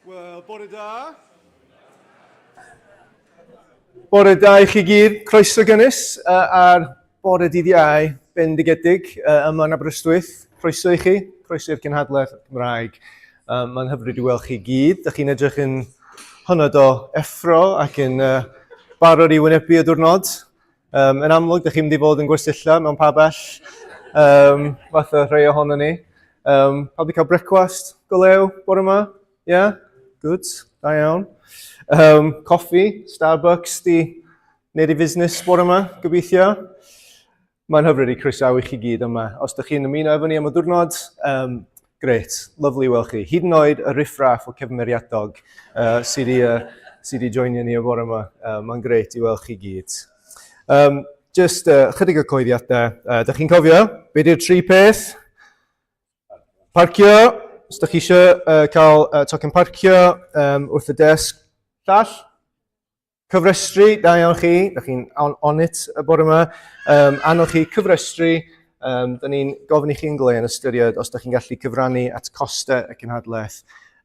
Wel, bore da. Bore da I chi gyd, croeso gynnes ar bore dydd Iau bendigedig yma yn Aberystwyth. Croeso I chi, croeso i'r Cenhadledd Cymraeg. Mae'n hyfryd I weld chi gyd. Dych chi'n edrych yn hynod o effro ac yn barod I wynebu y diwrnod. Yn amlwg, dych chi'n mynd I fod yn gwersylla mewn pabell, fatha rhai ohono ni. Pawb wedi cael brecwast, go lew, bore yma? Yeah? Good, da iawn. Coffi, Starbucks, di wneud I fusnes bore yma, gobeithio. Mae'n hyfryd I croesawu chi gyd yma. Os ydych chi'n ymuno efo ni am y diwrnod, gret, lyflu I weld chi. Hyd yn oed y riffraff o cefnmeriadog sydd I joinio ni y bore yma. Mae'n gret I weld chi gyd. Just chydig o coeddiadau. Dych chi'n cofio, be di'r tri peth? Parcio. Os ydych chi eisiau cael tocyn parcio wrth y desg llall, cyfrestru, da iawn chi, ydych chi'n on it y bore yma. Anwch chi cyfrestru, da ni'n gofyn I chi yn glen ystyried os ydych chi'n gallu cyfrannu at costau y cenhadlaeth.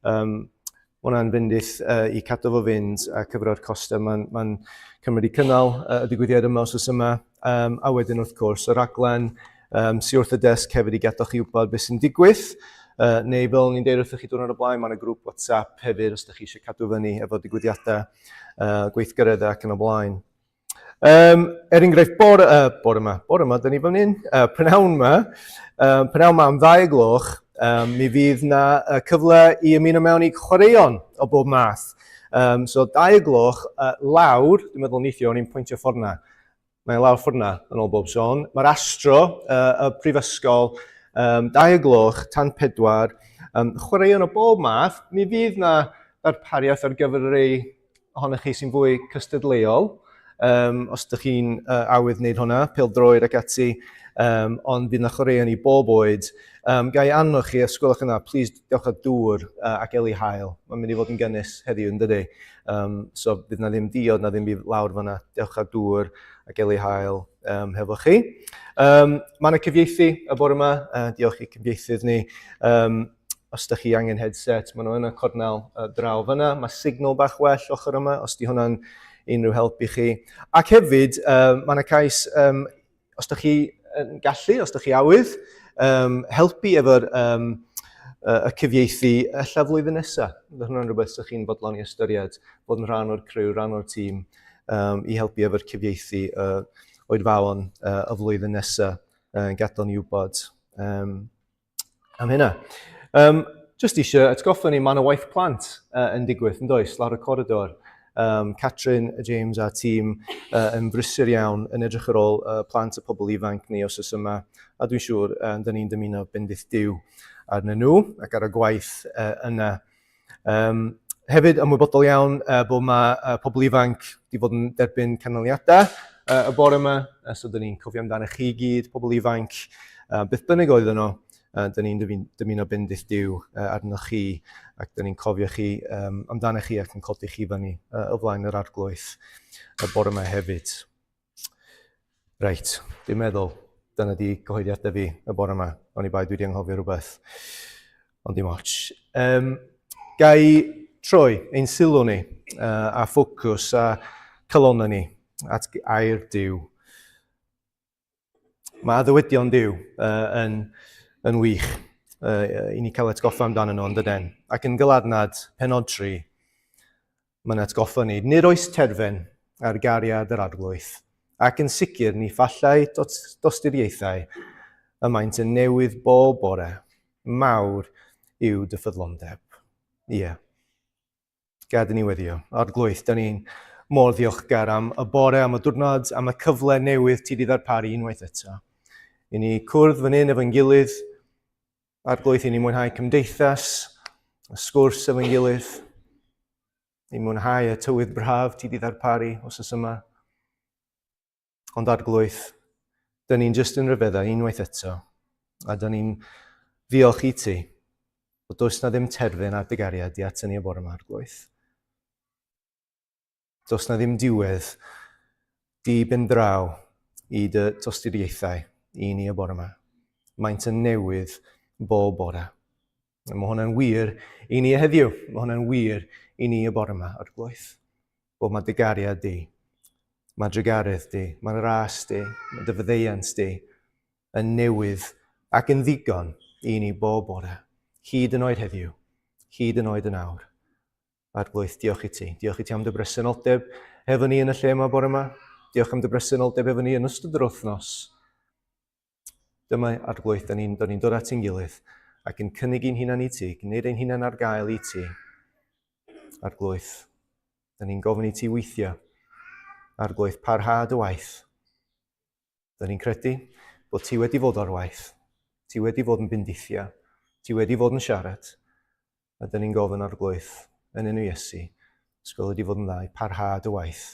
Hwna'n fyndith I cadw fo fynd a cyfro'r costau. Mae'n cymryd I cynnal y digwyddiad yma os oes yma. A wedyn wrth gwrs, y raglen sydd wrth y desg hefyd I gadw chi wybod beth sy'n digwydd. Neu fel ni'n deud wrthych chi diwrnod o blaen, mae'n y grŵp WhatsApp hefyd os ydych chi eisiau cadw fyny efo digwyddiadau gweithgareddau ac yn o blaen. Enghraifft bore yma, da ni fan hyn, prynawn yma am 2:00, mi fydd na cyfle I ymuno mewn I chwaraeon o bob math. So 2:00 lawr, dwi'n meddwl neithio, ni'n pwyntio ffordd na. Mae'n lawr ffordd na, yn ôl bob sôn. Mae'r Astro, y prifysgol, 2:00 tan 4, chwaraeon o bob math. Mi fydd na ddarpariaeth ar gyfer y rei ohonych chi sy'n fwy cystadleuol. Os ydych chi'n awydd wneud hwnna, pêl-droed ac ati, ond bydd na chwaraeon I bob oed. Gai anwch chi, os gwelwch yna, plis dewch â dŵr ac Eli Hael. Mae'n mynd I fod yn gynnes heddiw yn dydy. So bydd na ddim diod, na ddim byd lawr fanna. Dewch â dŵr ac Eli Hael hefo chi. Mae yna cyfieithu y bore yma. Diolch I cyfieithydd ni. Os ydych chi angen headset, mae nhw yn y cornel draw fyna. Mae signal bach well ochr yma, os di hwnna'n unrhyw help I chi. Ac hefyd, mae yna cais, os ydych chi yn gallu, os ydych chi awydd, helpu efo'r y cyfieithu ella flwyddyn nesaf. Bydd hwnna'n rhywbeth ydych chi'n bodlon I ystyried, bod yn rhan o'r criw, rhan o'r tîm, I helpu efo'r cyfieithu oedfawon y flwyddyn nesaf, gadael ni wybod am hynna. Just eisiau atgoffa ni, mae yna waith plant yn digwydd, yn does, lawr y corridor. Catrin, James a tîm yn brysur iawn yn edrych ar ôl plant y pobl ifanc ni os oes yma. A dwi'n siŵr da ni'n dymuno bendith diw arnyn nhw ac ar y gwaith yna. Hefyd ymwybodol iawn bod mae pobl ifanc wedi bod yn derbyn canlyniadau y bore yma. So da ni'n cofio amdano chi gyd, pobl ifanc, beth bynnag oedd yno. Da ni'n dymuno bendith diw arnoch chi ac da ni'n cofio chi amdano chi ac yn codi chi fyny o flaen yr arglwydd y bore yma hefyd. Reit, dwi'n meddwl dyna di gyhoeddiadau fi y bore yma. O'n I bai dwi wedi anghofio rhywbeth, ond dim ots. Gai troi ein sylw ni a ffocws a cylona ni at air Duw. Mae ddywedion Duw yn wych I ni cael atgoffa amdano nhw yn dydyn. Ac yn gyladnad penod 3, mae'n atgoffa ni, nid oes terfen ar gariad yr arglwydd, ac yn sicr ni phallai dosturiaethau y maent yn newydd bob bore, mawr yw dy ffyddlondeb. Ie. Gad ni weddio. Arglwydd, da ni'n mor ddiolchgar am y bore, am y diwrnod, am y cyfle newydd ti di ddarparu unwaith eto. I ni cwrdd fan hyn efo'n gilydd, arglwydd I ni mwynhau cymdeithas, y sgwrs efo'n gilydd, I mwynhau y tywydd braf ti di ddarparu os oes yma. Ond arglwydd, da ni'n just yn rhyfeddau unwaith eto, a da ni'n ddiolch I ti, bod does na ddim terfyn ar dy gariad I at ni y bore yma arglwydd. Does na ddim diwedd di ben draw I dy dosturiaethau I ni y bore yma. Maent yn newydd bob bore. Mae hwnna'n wir i ni heddiw. Mae hwnna'n wir i ni y bore yma o'r gwaith. Bod mae dy gariad di, mae drygarydd di, mae'r ras di, mae dy fyddeiant di yn newydd ac yn ddigon i ni bob bore. Hyd yn oed heddiw, hyd yn oed yn awr. A'r gwaith, diolch i ti. Diolch i ti am dy bresenoldeb hefo ni yn y lle yma bore yma. Diolch am dy bresenoldeb hefo ni yn ystod yr wythnos. Dyma ar gwaith, da ni'n dod at ein gilydd ac yn cynnig ein hunan i ti, gwneud ein hunan ar gael i ti. Ar gwaith, da ni'n gofyn i ti weithio ar gwaith parhad y waith. Da ni'n credu bod ti wedi fod o'r waith, ti wedi fod yn bendithio, ti wedi fod yn siarad, a da ni'n gofyn ar gwaith yn enw Iesu, ysgol wedi fod yn dda i parhad y waith.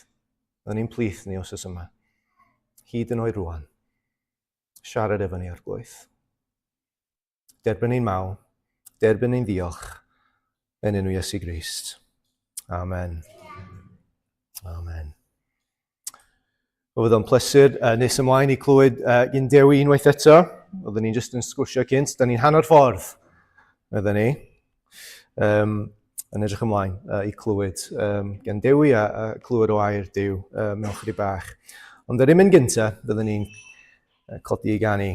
Da ni'n plith ni os ys yma, hyd yn oed rwan. Siarad efo ni ar gwaith. Derbyn ein maw, derbyn ein diolch, yn enw Iesu Grist. Amen. Amen. Oedd o'n plesur nes ymlaen i clywed gyn Dewi unwaith eto. Oedden ni'n just yn sgwrsio cynt. Da ni'n hanner ffordd, oedden ni. Yn edrych ymlaen i clywed gan Dewi a clywed o air Duw mewn chydig bach. Ond yr un gynta, byddwn ni'n codi i ganu,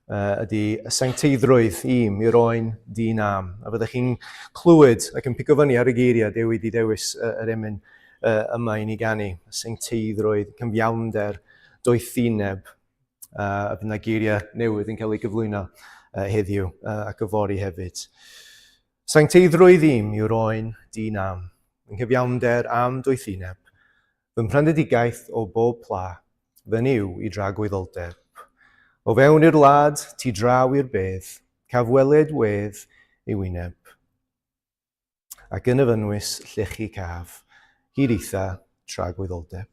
ydy y sancteiddrwydd im i'r oen di nam. A byddwch chi'n clywed ac yn pigo fyny ar y geiriau Dewi di dewis yr emyn yma i ni ganu. Y sancteiddrwydd, cyfiawnder, doethineb, a bydd yna geiriau newydd yn cael ei gyflwyno heddiw ac yfori hefyd. Sancteiddrwydd im yw'r oen di nam, yn cyfiawnder am doethineb, fy mhrendedigaeth o bob pla, fy niw i dragwyddoldeb. O fewn i'r wlad, ti draw i'r bedd, cafweled wedd i wyneb. Ac yn y fynwys llechi caf, hyd eitha tragwyddoldeb.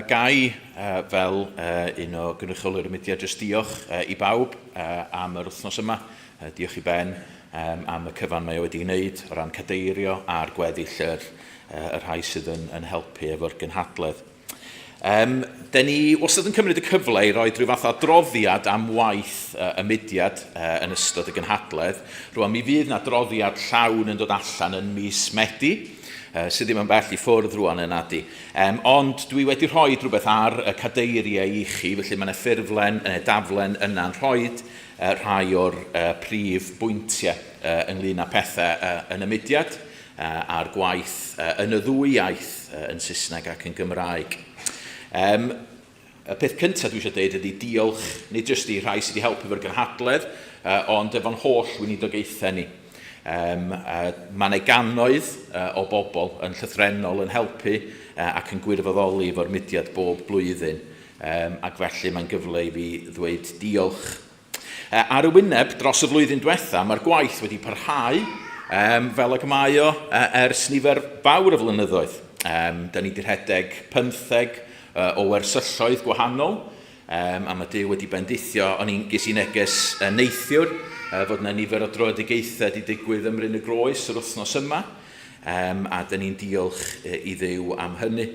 Gai fel un o gynrychiolwyr y mudiad jyst diolch i bawb am yr wythnos yma. Diolch i Ben am y cyfan mae wedi gwneud o ran cadeirio a'r gweddill yr rhai sydd yn helpu efo'r gynhadledd. Da ni wastad yn cymryd y cyfle i roi rhyw fath o adroddiad am waith y mudiad yn ystod y gynhadledd. Rwan mi fydd yna adroddiad llawn yn dod allan yn mis Medi, sydd ddim yn bell i ffwrdd rwan yn adi. Ond dwi wedi rhoi rhywbeth ar y cadeiriau i chi, felly mae yna ffurflen, daflen yna'n rhoi rhai o'r prif bwyntiau ynglyn â pethau yn y mudiad a'r gwaith yn y ddwy iaith yn Saesneg ac yn Gymraeg. Y peth cyntaf dwi eisiau dweud ydy diolch nid jyst i rhai sydd wedi helpu fo'r gynhadledd, ond efo'n holl weinidogaethau ni. Mae yna gannoedd o bobl yn llythrenol yn helpu ac yn gwirfoddoli efo'r mudiad bob blwyddyn. Ac felly mae'n gyfle i fi ddweud diolch. Ar y wyneb dros y flwyddyn diwetha, mae'r gwaith wedi parhau fel ac mae o ers nifer fawr y flynyddoedd. Da ni wedi rhedeg 15 o wersylloedd gwahanol, a mae Duw wedi bendithio, o'n i'n ges i neges neithiwr, fod yna nifer o droedigaethau wedi digwydd ym Mryn y Groes yr wythnos yma, a da ni'n diolch i Dduw am hynny.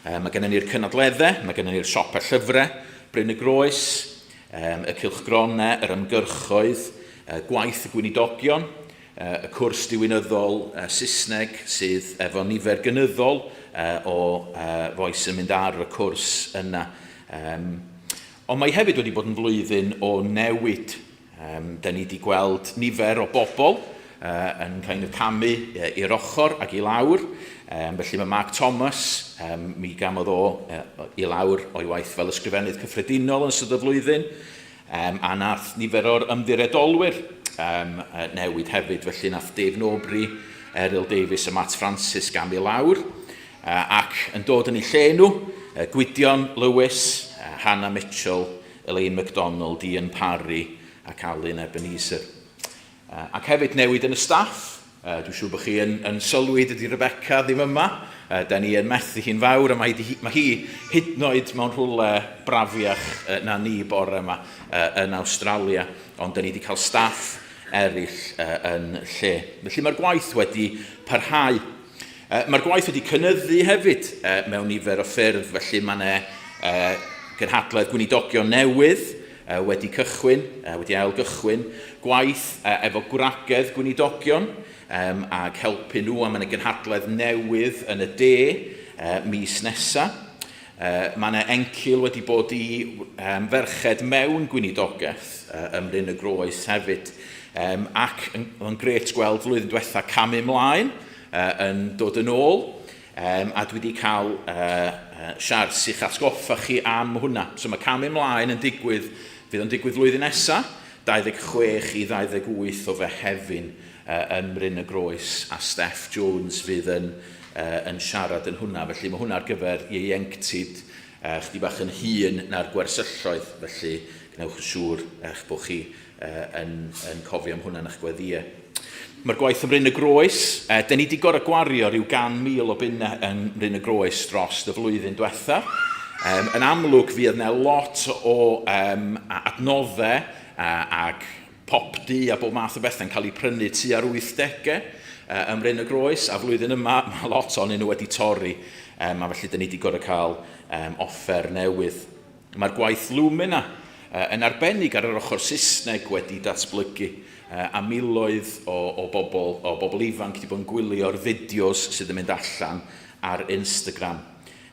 Mae gennym ni'r cynadleddau, mae gennym ni'r siopa llyfrau, Bryn y Groes, y cylchgronau, yr ymgyrchoedd, gwaith y gweinidogion, y cwrs diwynyddol Saesneg sydd efo nifer gynyddol o fois yn mynd ar y cwrs yna. Ond mae hefyd wedi bod yn flwyddyn o newid. Da ni wedi gweld nifer o bobl yn cael camu i'r ochr ac i lawr. Felly mae Mark Thomas, mi gamodd o i lawr o'i waith fel ysgrifennydd cyffredinol yn ystod y flwyddyn, a nath nifer o'r ymddiredolwyr newid hefyd. Felly nath Dave Nobry, Eryl Davies a Matt Francis gam i lawr, ac yn dod yn ei lle nhw, Gwydion Lewis, Hannah Mitchell, Elaine MacDonald, Ian Parry ac Alun Ebenezer. Ac hefyd newid yn y staff. Dwi'n siŵr bod chi yn sylwi dydy Rebecca ddim yma. Da ni yn methu hi'n fawr, a mae hi hyd yn oed mewn rhywle brafiach na ni bore yma yn Awstralia. Ond da ni wedi cael staff eraill yn lle. Felly mae'r gwaith wedi parhau. Mae'r gwaith wedi cynyddu hefyd mewn nifer o ffyrdd, felly mae yna gynhadledd gweinidogion newydd wedi cychwyn, wedi ailgychwyn, gwaith efo gwragedd gweinidogion, ac helpu nhw am yna gynhadledd newydd yn y de mis nesaf. Mae yna encil wedi bod i ferched mewn gweinidogaeth ym Mryn y Groes hefyd, ac yn gret gweld flwyddyn diwetha camu ymlaen yn dod yn ôl, a dwi wedi cael siars i'ch atgoffa chi am hwnna. So mae camu ymlaen yn digwydd, fydd yn digwydd flwyddyn nesaf, 26 i 28 o Fehefin yn Mryn y Groes, a Steph Jones fydd yn siarad yn hwnna. Felly mae hwnna ar gyfer ieuenctid chdi bach yn hyn na'r gwersylloedd, felly gwnewch yn siŵr bod chi yn cofio am hwnna'n eich gweddiau. Mae'r gwaith ym Mryn y Groes, da ni wedi gorau gwario rhyw 100,000 o bunnau yn Mryn y Groes dros y flwyddyn diwetha. Yn amlwg fydd yna lot o adnoddau ac popdi a bob math o bethau'n cael eu prynu tu ar 80au ym Mryn y Groes, a flwyddyn yma mae lot o'n nhw wedi torri, a felly da ni wedi gorau cael offer newydd. Mae'r gwaith Lumina yn arbennig ar yr ochr Saesneg wedi datblygu, a miloedd o bobl ifanc wedi bod yn gwylio'r fideos sydd yn mynd allan ar Instagram.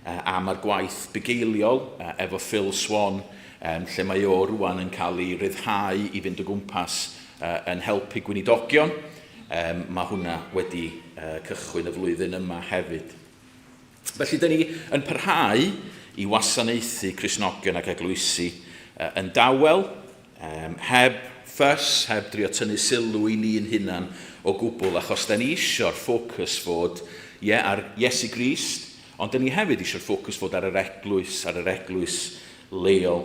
A mae'r gwaith bugeiliol efo Phil Swan, lle mae o rwan yn cael ei ryddhau i fynd o gwmpas yn helpu gweinidogion. Mae hwnna wedi cychwyn y flwyddyn yma hefyd. Felly, da ni yn parhau i wasanaethu Cristnogion ac eglwysi yn dawel, heb ffys, heb drio tynnu sylw i ni'n hunan o gwbl, achos da ni eisiau'r ffocws fod ar Iesu Grist, ond da ni hefyd eisiau'r ffocws fod ar yr eglwys leol.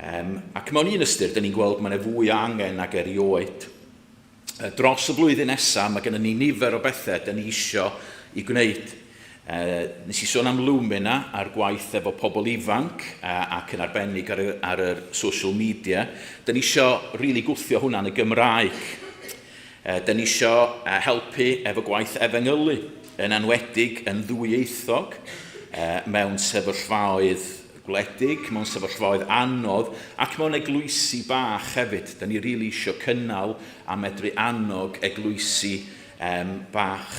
Ac mewn un ystyr, da ni'n gweld mae yna fwy angen ag erioed. Dros y flwyddyn nesaf, mae gennym ni nifer o bethau da ni eisiau i gwneud. Nes i sôn am Lumina a'r gwaith efo pobl ifanc ac yn arbennig ar y social media. Da ni eisiau rili gwthio hwnna'n y Gymraeg. Da ni eisiau helpu efo gwaith efengylu, yn enwedig yn ddwyieithog, mewn sefyllfaoedd gwledig, mewn sefyllfaoedd anodd, ac mewn eglwysi bach hefyd. Da ni rili eisiau cynnal a medru annog eglwysi bach.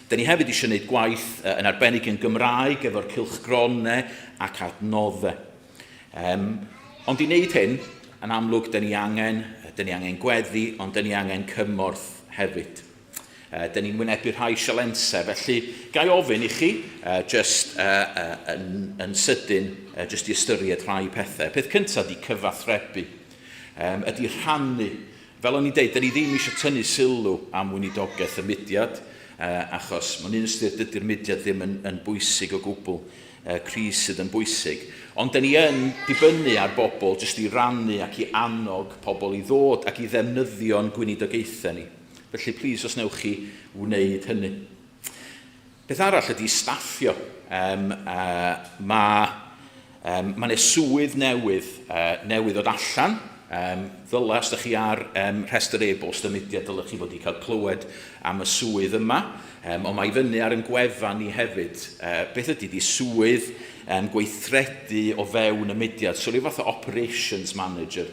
Da ni hefyd eisiau gwneud gwaith yn arbennig yn Gymraeg efo'r cylchgronau ac adnoddau. Ond i wneud hyn, yn amlwg, da ni angen gweddi, ond da ni angen cymorth hefyd. Da ni'n wynebu rhai sialense, felly gai ofyn i chi, just yn sydyn, just i ystyried rhai pethau. Peth cyntaf di cyfathrebu, ydy rhannu. Fel o'n i'n deud, da ni ddim eisiau tynnu sylw am weinidogaeth y mudiad, achos mae'n un ystyr dydy'r mudiad ddim yn bwysig o gwbl, Cris sydd yn bwysig. Ond da ni yn dibynnu ar bobl jyst i rannu ac i annog pobl i ddod ac i ddefnyddio'n gweinidogaethau ni. Felly, plis, os newch chi wneud hynny. Beth arall ydy staffio. Mae'n swydd newydd ddod allan. Ddyla, os ydych chi ar rhestr e-bost y mudiad, dylech chi fod i cael clywed am y swydd yma. Ond mae fyny ar yn gwefan ni hefyd. Beth ydy swydd gweithredu o fewn y mudiad? So, rhyw fath o operations manager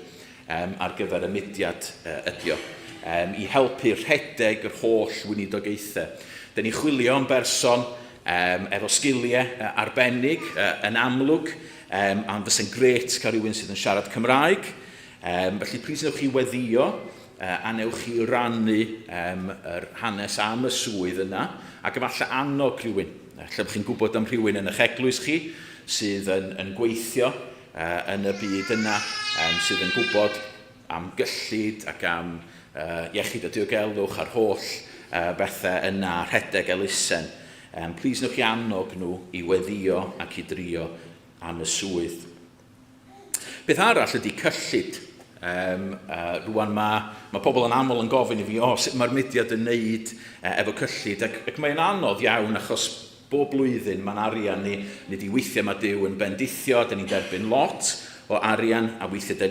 ar gyfer y mudiad ydy o. I helpu rhedeg yr holl weinidogaethau. Da ni chwilio am berson efo sgiliau arbennig yn amlwg, ond fysa'n gret cael rhywun sydd yn siarad Cymraeg. Felly, plis newch chi weddio a newch chi rannu yr hanes am y swydd yna, ac efallai annog rhywun. Lle bych chi'n gwybod am rhywun yn eich eglwys chi sydd yn gweithio yn y byd yna, sydd yn gwybod am gyllid ac am iechyd a diogelwch a'r holl bethau yna, rhedeg elusen. Plis newch chi annog nhw i weddio ac i drio am y swydd. Beth arall ydy cyllid. Rwan mae pobl yn aml yn gofyn i fi, sut mae'r mudiad yn neud efo cyllid, ac mae'n anodd iawn achos bob blwyddyn mae'n arian ni di weithiau mae Duw yn bendithio, da ni'n derbyn lot o arian, a weithiau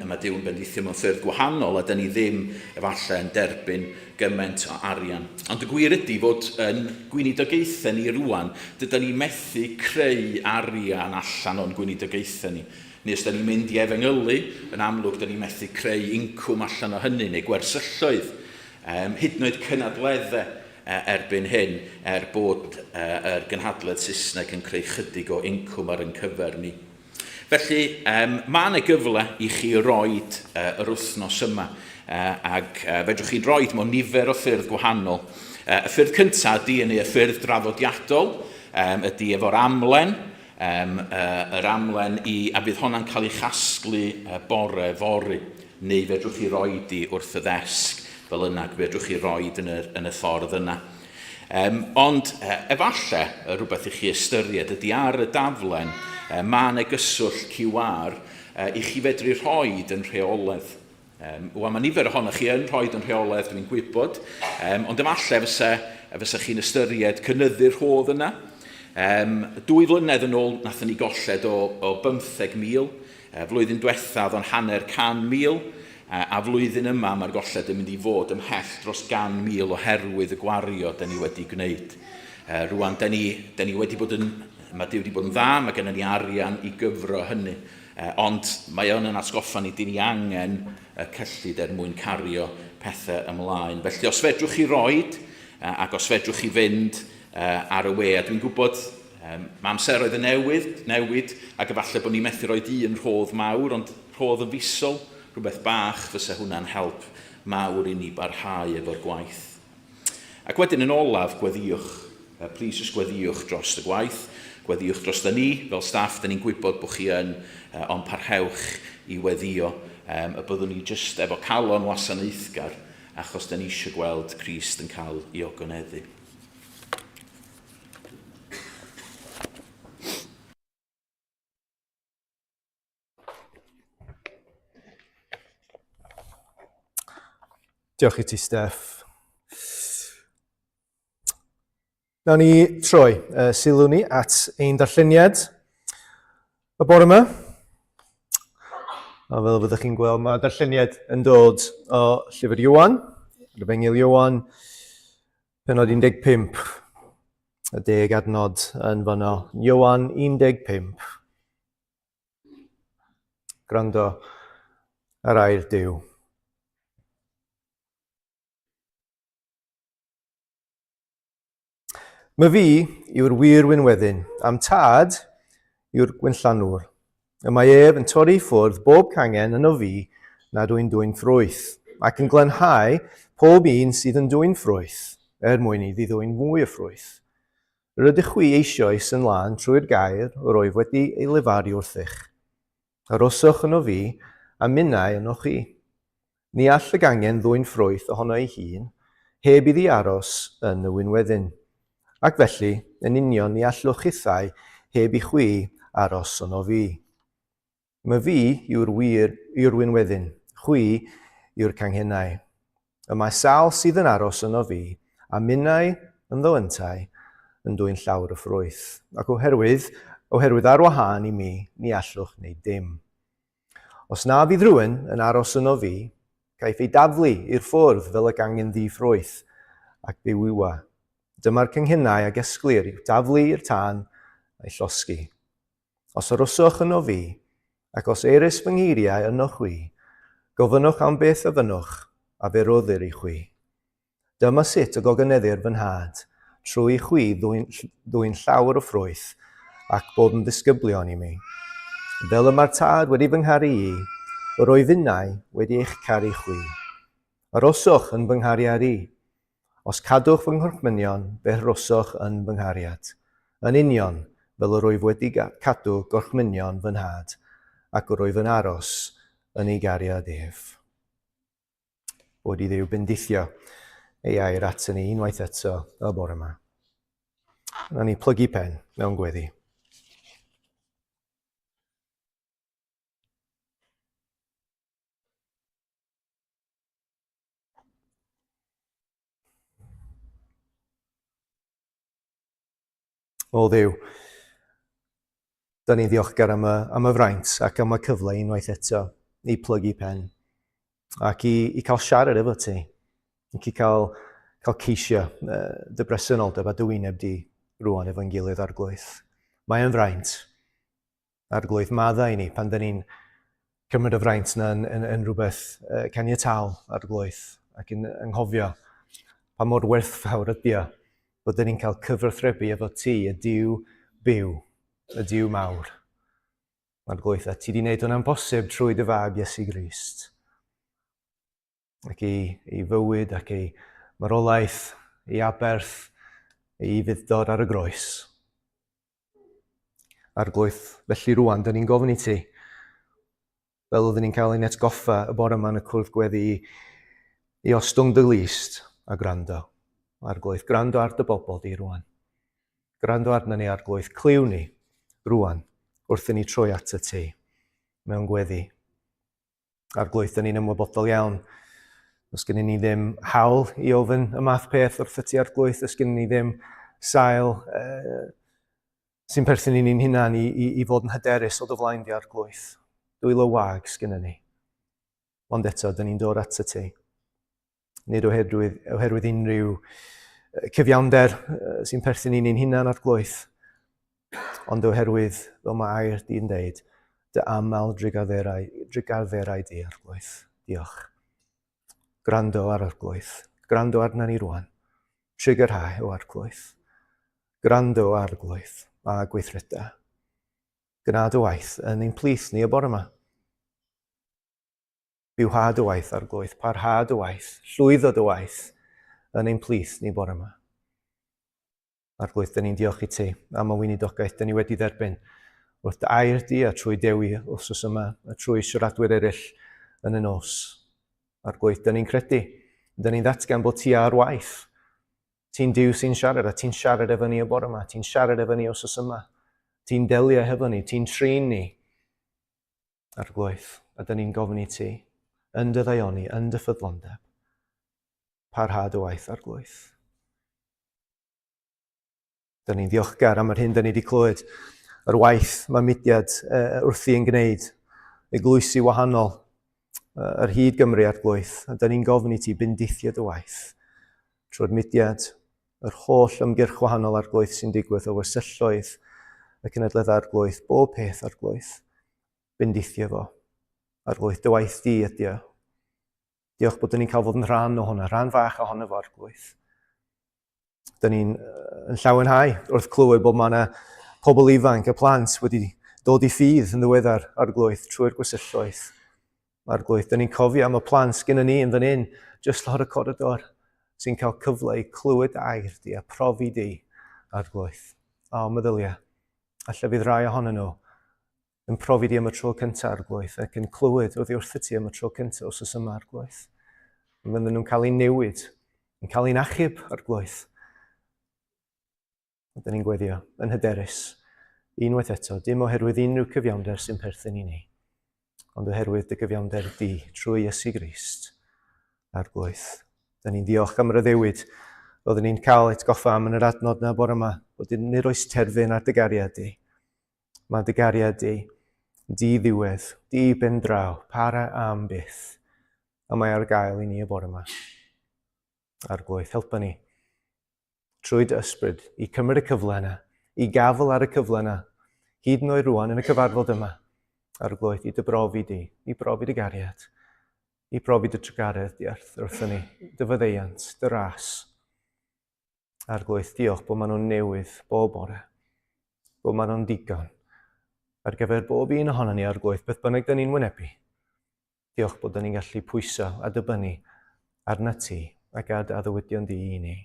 mae Duw yn bendithio mewn ffyrdd gwahanol, a da ni ddim efallai yn derbyn gymaint o arian. Ond y gwir ydy fod yn gweinidogaethau ni rwan, dyda ni methu creu arian allan o'n gweinidogaethau ni. Neu os da ni'n mynd i efengylu, yn amlwg da ni'n methu creu incwm allan o hynny, neu gwersylloedd, hyd yn oed cynadleddau erbyn hyn, bod yr gynhadledd Saesneg yn creu chydig o incwm ar yn cyfer ni. Felly, mae yna gyfle i chi roed yr wythnos yma, ac fedrwch chi roed mewn nifer o ffyrdd gwahanol. Y ffyrdd cyntaf ydy y ffyrdd draddodiadol, ydy efo'r amlen, yr amlen a bydd honna'n cael ei chasglu bore fori, neu fedrwch chi roed i wrth y ddesg, fel yna fedrwch chi roed yn y ffordd yna. Ond efallai rhywbeth i chi ystyried ydy ar y daflen, mae yna gyswllt QR i chi fedru rhoed yn rheoledd. Mae nifer ohonoch chi yn rhoed yn rheoledd, dwi'n gwybod, ond efallai fysa chi'n ystyried cynyddu'r rhodd yna. 2 flynedd yn ôl nathon ni golled o 15,000, flwyddyn diwethaf o'n 100,000, a flwyddyn yma mae'r golled yn mynd i fod ymhell dros 100,000 oherwydd y gwario da ni wedi gwneud. Rwan, da ni wedi bod yn, mae Duw wedi bod yn dda, mae gennym ni arian i gyfro hynny, ond mae o'n atgoffa ni, di ni angen y cyllid mwyn cario pethau ymlaen. Felly, os fedrwch chi roed, ac os fedrwch chi fynd ar y we, a dwi'n gwybod mae amseroedd yn newid, ac efallai bod ni'n methu roed un rhodd mawr, ond rhodd yn fusol, rhywbeth bach, fysa hwnna'n help mawr i ni barhau efo'r gwaith. Ac wedyn yn olaf, gweddiwch. Plis ys gweddiwch dros y gwaith, gweddiwch dros da ni, fel staff, da ni'n gwybod bod chi yn, ond parhewch i weddio, y byddwn ni jyst efo calon wasanaethgar, achos da ni eisiau gweld Crist yn cael ei ogoneddu. Diolch i ti, Steff. Nawn ni troi sylw ni at ein darlleniad y bore yma. A fel fyddwch chi'n gweld, mae darlleniad yn dod o llyfr Ioan, yr Efengyl Ioan, penod 15, y 10 adnod yn fanno. Ioan 15. Gwrando ar air Duw. Mae fi yw'r wir wynweddyn, am tad yw'r gwynllanwr. Y mae ef yn torri ffwrdd bob cangen yno fi nad wy'n dwy'n ffrwyth, ac yn glanhau pob un sydd yn dwy'n ffrwyth. mwyn i ddwyn mwy o ffrwyth. Rydych chwi eisoes yn lan trwy'r gair o'r oedd wedi ei lefaru wrthych. Aroswch yno fi a minnau yno chi. Ni all y gangen ddwyn ffrwyth ohono ei hun, heb iddi aros yn y wynweddyn. Ac felly, yn union ni allwch chithau heb i chwi aros yno fi. Mae fi yw'r wynweddyn, chwi yw'r canghennau. Y mae sawl sydd yn aros yno fi, a minnau yn ddowyntau, yn dwy'n llawr y ffrwyth. Ac oherwydd ar wahân i mi, ni allwch wneud dim. Os na fydd rhywun yn aros yno fi, caiff ei daflu i'r ffwrdd fel y gangen ddi ffrwyth, ac byw iwa. Dyma'r canghennau ag esglir i'w daflu i'r tân a'i llosgi. Os aroswch yno fi, ac os eris fy ngheiriau yno chwi, gofynwch am beth y fynwch, a fe roddir i chwi. Dyma sut y goganeddir fy nhad, trwy chwi ddwy'n llawr o ffrwyth, ac bod yn ddisgyblion i mi. Fel y mae'r tad wedi fy ngharu i, yr oedd innau wedi eich caru chwi. Aroswch yn fy nghariad i. Os cadwch fy nghorchmynion, fe aroswch yn fy nghariad. Yn union, fel yr oedd wedi cadw gorchmynion fy nhad, ac yr oedd yn aros yn ei gariad ef. Bod i Dduw bendithio ei air at ni unwaith eto y bore yma. Na ni plygu pen mewn gweddi. O Dduw, da ni'n ddiolchgar am y fraint ac am y cyfle unwaith eto i plygu pen. Ac i cael siarad efo ti. Ac i cael ceisio dy bresenoldeb a dy wyneb di rwan efo'n gilydd Arglwydd. Mae yn fraint. Arglwydd madda i ni pan da ni'n cymryd y fraint yna yn rhywbeth caniatal Arglwydd. Ac yn anghofio pa mor werthfawr ydi o bod da ni'n cael cyfrthrebu efo ti, y Duw byw, y Duw mawr. Arglwydd, a ti di wneud hwnna'n bosib trwy dy fab Iesu Grist. Ac ei fywyd ac ei marwolaeth, ei aberth, ei fuddod ar y groes. Arglwydd, felly rwan, da ni'n gofyn i ti, fel oedden ni'n cael ein atgoffa y bore yma yn y cwrdd gweddi i ostwng dy list a gwrando. Arglwydd, gwrando ar dy bobl di rwan. Gwrando arna ni Arglwydd, cliw ni rwan wrth i ni troi at y ti mewn gweddi. Arglwydd, da ni'n ymwybodol iawn. Os gynnu ni ddim hawl i ofyn y math peth wrth y ti Arglwydd, os gynnu ni ddim sail sy'n perthyn i ni'n hunan i fod yn hyderus o dy flaen di Arglwydd. Dwylo wag sgynnu ni. Ond eto, da ni'n dod at y ti. Nid oherwydd unrhyw cyfiawnder sy'n perthyn i ni'n hunan Arglwydd, ond oherwydd, fel mae air di'n deud, dy amal drigarferau di Arglwydd. Diolch. Gwrando ar Arglwydd. Gwrando arna ni rwan. Trigyrhau o Arglwydd. Gwrando ar Arglwydd a gweithreda. Gnad o waith yn ein plith ni y bore yma. Bywhad o waith Arglwydd, parhad o waith, llwyddo o waith yn ein plith ni bore yma. Arglwydd, da ni'n diolch i ti am y weinidogaeth da ni wedi dderbyn wrth dy air di a trwy dewi wrthos yma a trwy siaradwyr eraill yn y nos. Arglwydd, da ni'n credu, da ni'n ddatgan bod ti ar waith. Ti'n Duw sy'n siarad a ti'n siarad efo ni y bore yma, ti'n siarad efo ni wrthos yma. Ti'n delio hefo ni, ti'n trin ni. Arglwydd, a da ni'n gofyn i ti, yn dy ddaioni, yn dy ffyddlondeb. Parhad o waith Arglwydd. Da ni'n ddiolchgar am yr hyn da ni wedi clywed, yr waith mae mudiad wrthi yn gwneud, eglwysi wahanol, yr hyd Gymru Arglwydd, a da ni'n gofyn i ti bendithiad o waith. Trwy'r mudiad, yr holl ymgyrch wahanol Arglwydd sy'n digwydd o wersylloedd, y cenedlaeth Arglwydd, bob peth Arglwydd, bendithio fo. Arglwydd, dy waith di ydi o. Diolch bod ni'n cael fod yn rhan o hwnna, rhan fach ohono fo Arglwydd. Da ni'n llawenhau wrth clywed bod mae yna pobl ifanc, y plant wedi dod i ffydd yn ddiweddar Arglwydd trwy'r gwersylloedd. Arglwydd, da ni'n cofio am y plant gyda ni yn fan hyn, jyst lawr y coridor. sy'n cael cyfle i clywed air di a profi di ar gwaith. O, meddylia, alla fydd rai ohonyn nhw yn profi di am y tro cyntaf ar gwaith ac yn clywed oddi wrth ti am y tro cyntaf os oes yma ar gwaith. Fydden nhw'n cael ei newid, yn cael ei'n achub ar gwaith. Dyna ni'n gweddio yn hyderus. Unwaith eto, dim oherwydd unrhyw cyfiawnder sy'n perthyn i ni, ond oherwydd dy gyfiawnder di trwy Iesu Grist ar gwaith. Dyna ni'n diolch am yr addewid. Oedden ni'n cael atgoffa am yn yr adnod na bore yma, bod nid oes terfyn ar dy gariad di. Mae dy gariad di ddiwedd, di ben draw, para am byth. A mae ar gael i ni y bore yma. Ar gwaith, helpa ni. Trwy dy ysbryd, i cymryd y cyfle yna, i gafel ar y cyfle yna, hyd yn oed rwan yn y cyfarfod yma, ar gwaith i dy brofi di, i brofi dy gariad, i brofi dy trygaredd di wrthyn ni, dy fyddeiant, dy ras. Ar gwaith, diolch bod maen nhw'n newydd bob bore, bod maen nhw'n digon, ar gyfer bob un ohono ni ar gwaith, beth bynnag da ni'n wynebu. Diolch bod da ni'n gallu pwyso a dibynnu arna ti ac ar addewidion di i ni.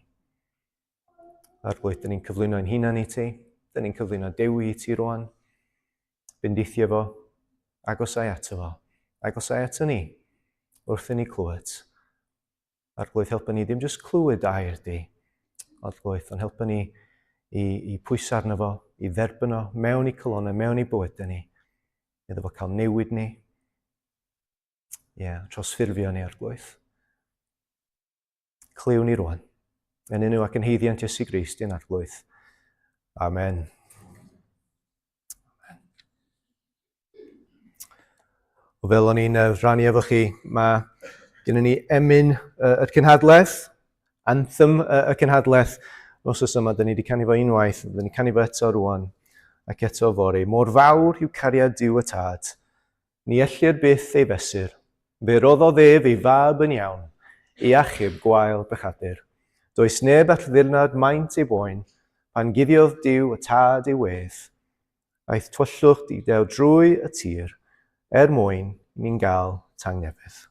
Ar gwaith, da ni'n cyflwyno'n hunan i ti, da ni'n cyflwyno dewi i ti rwan, bendithio fo, agosau ato fo, agosau ato ni, wrth i ni clywed. Ar gwaith, helpa ni ddim jyst clywed air di, ar gwaith, ond helpa ni i pwyso arno fo, i dderbyn o mewn i colonnau, mewn i bywydau ni, iddo fo cael newid ni, trosffurfio ni ar gwaith. Clyw ni rwan. Yn enw ac yn heiddiant Iesu Grist yn arglwydd. Amen. Fel o'n i'n rhannu efo chi, mae gennym ni emyn y cynhadledd, anthem y cynhadledd. Os oes yma, da ni wedi canu fo unwaith, da ni canu fo eto rwan, ac eto fori. Mor fawr yw cariad Duw y Tad, ni ellir byth ei fesur, fe roddodd ef ei fab yn iawn, i achub gwael bechadur. Does neb all ddirnad maint ei boen, pan guddiodd Duw y Tad ei wedd. Aeth twyllwch di dew drwy y tir, mwyn ni'n gael tangnefydd.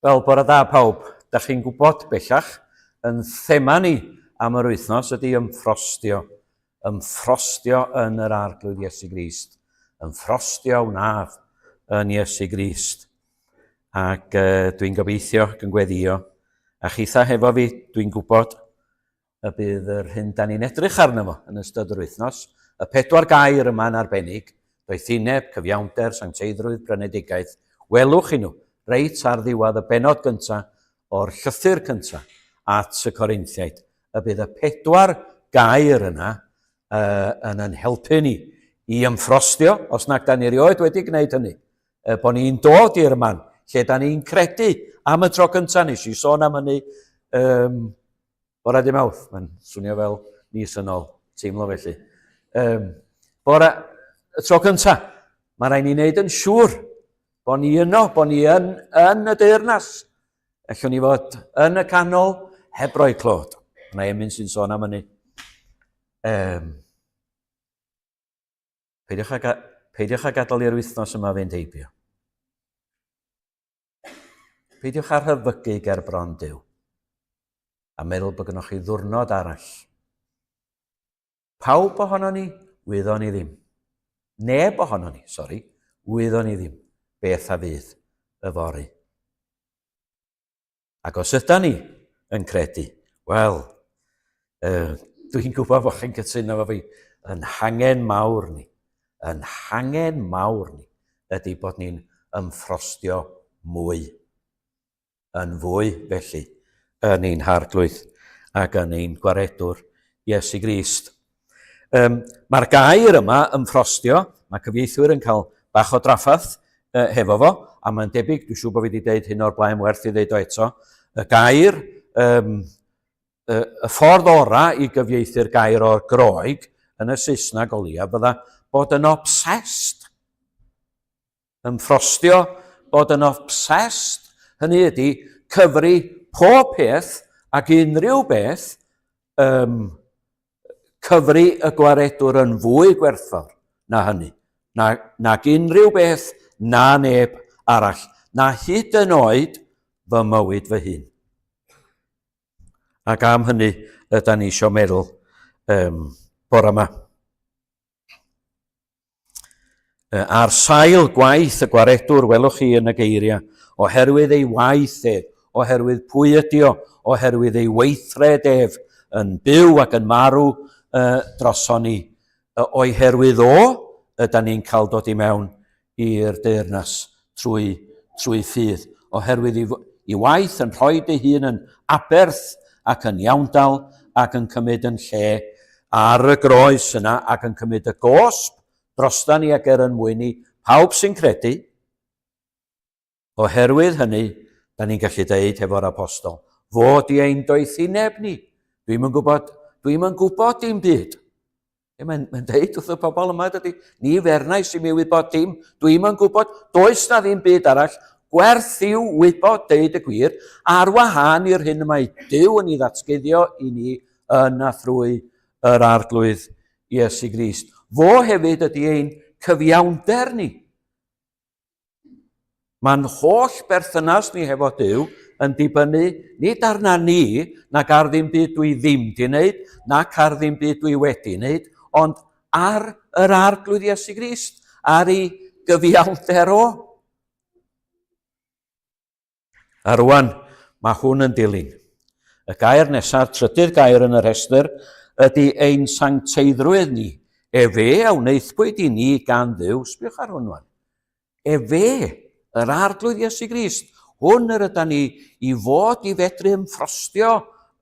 Wel, bore da pawb, da chi'n gwybod bellach, yn thema ni am yr wythnos ydy ymffrostio. Ymffrostio yn yr arglwydd Iesu Grist. Ymffrostio wnaf yn Iesu Grist. Ac dwi'n gobeithio, ac yn gweddio, a chitha hefo fi, dwi'n gwybod y bydd yr hyn da ni'n edrych arno fo yn ystod yr wythnos, y 4 gair yma'n arbennig, doethineb, cyfiawnder, sancteiddrwydd, brenedigaeth, welwch i nhw, reit ar ddiwedd y benod gyntaf o'r llythyr cyntaf at y Corinthiaid. Y bydd y 4 gair yna yn yn helpu ni i ymffrostio, os nag da ni erioed wedi gwneud hynny, bod ni'n dod i'r man, lle da ni'n credu am y tro cyntaf. Nes i sôn am hynny bore dy Mawrth, mae'n swnio fel mis yn ôl, teimlo felly. Bore y tro cyntaf, mae rhaid ni wneud yn siŵr bod ni yno, bod ni yn y deyrnas. Allwn ni fod yn y canol heb roi clod. Mae Emyn sy'n sôn am hynny. Peidiwch a gadael i'r wythnos yma fynd heibio. Peidiwch ar hyfygu ger bron Duw a meddwl bod gennych chi ddiwrnod arall. Pawb ohono ni, wyddon ni ddim. Neb ohono ni, wyddon ni ddim beth a fydd y fory. Ac os ydyn ni yn credu, wel, dwi'n gwybod bod chi'n cytuno efo fi, yn hangen mawr ni ydy bod ni'n ymffrostio mwy. Yn fwy felly, yn ein harglwydd ac yn ein gwaredwr Iesu Grist. Mae'r gair yma, ymffrostio, mae cyfieithwyr yn cael bach o draffath hefo fo, a mae'n debyg, dwi'n siŵr bod fi wedi dweud hyn o'r blaen, werth i ddeud o eto, y gair, y ffordd ora i gyfieithu'r gair o'r Groeg yn y Saesneg o leia, bydda bod yn obsessed. Ymffrostio, bod yn obsessed, hynny ydy cyfri pob peth ac unrhyw beth, cyfri y gwaredwr yn fwy gwerthfawr na hynny, nag unrhyw beth na neb arall, na hyd yn oed fy mywyd fy hun. Ac am hynny ydym ni eisiau meddwl bore yma. Ar sail gwaith y gwaredwr, welwch chi yn y geiriau, oherwydd ei waith ef, oherwydd pwy ydi o, oherwydd ei weithred ef, yn byw ac yn marw droson ni. Oherwydd ydym ni'n cael dod i mewn i'r deyrnas trwy ffydd. Oherwydd ei waith yn rhoi ei hun yn aberth ac yn iawndal ac yn cymryd yn lle ar y groes yna ac yn cymryd y gosb drostan ni ac yn mwyn ni, pawb sy'n credu. Oherwydd hynny, da ni'n gallu deud hefo'r apostol, fod i ein doethineb ni. Dwi'm yn gwybod dim byd. Mae'n deud wrth y pobl yma, dydy, ni fernau sy'n mi wybod dim, dwi'm yn gwybod, does na ddim byd arall, gwerth i'w wybod deud y gwir, ar wahân i'r hyn mae Duw yn ei ddatguddio i ni yn a thrwy yr arglwydd Iesu Grist. Fo hefyd ydy ein cyfiawnder ni. Mae'n holl berthynas ni hefo Duw yn dibynnu nid arna ni, nac ar ddim byd dwi ddim di wneud, nac ar ddim byd dwi wedi wneud, ond ar yr arglwydd Iesu Grist, ar ei gyfiawnder o. A rwan, mae hwn yn dilyn. Y gair nesaf, trydydd gair yn y rhestr, ydy ein sancteiddrwydd ni. Efe a wneithbwyd i ni gan Dduw, sbiwch ar hwn. Efe, yr arglwydd Iesu Grist, hwn yr ydyn ni i fod i fedru ymffrostio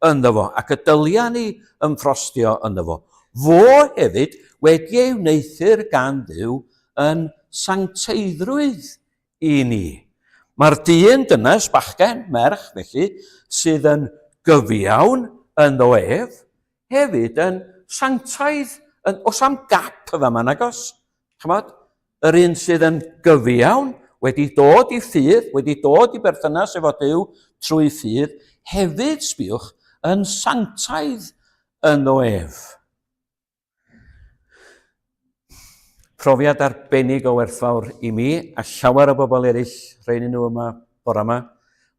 ynddo fo, ac y dylia ni ymffrostio ynddo fo. Fo hefyd wedi ei wneithur gan Dduw yn sancteiddrwydd i ni. Mae'r dyn dynas, bachgen, merch, felly, sydd yn gyfiawn ynddo ef, hefyd yn sanctaidd, os am gap yma man agos. Chymod, yr un sydd yn gyfiawn, wedi dod i ffydd, wedi dod i berthynas efo Duw trwy ffydd, hefyd sbiwch yn sanctaidd ynddo ef. Profiad arbennig o werthfawr i mi, a llawer o bobl eraill, rhain nhw yma bore yma,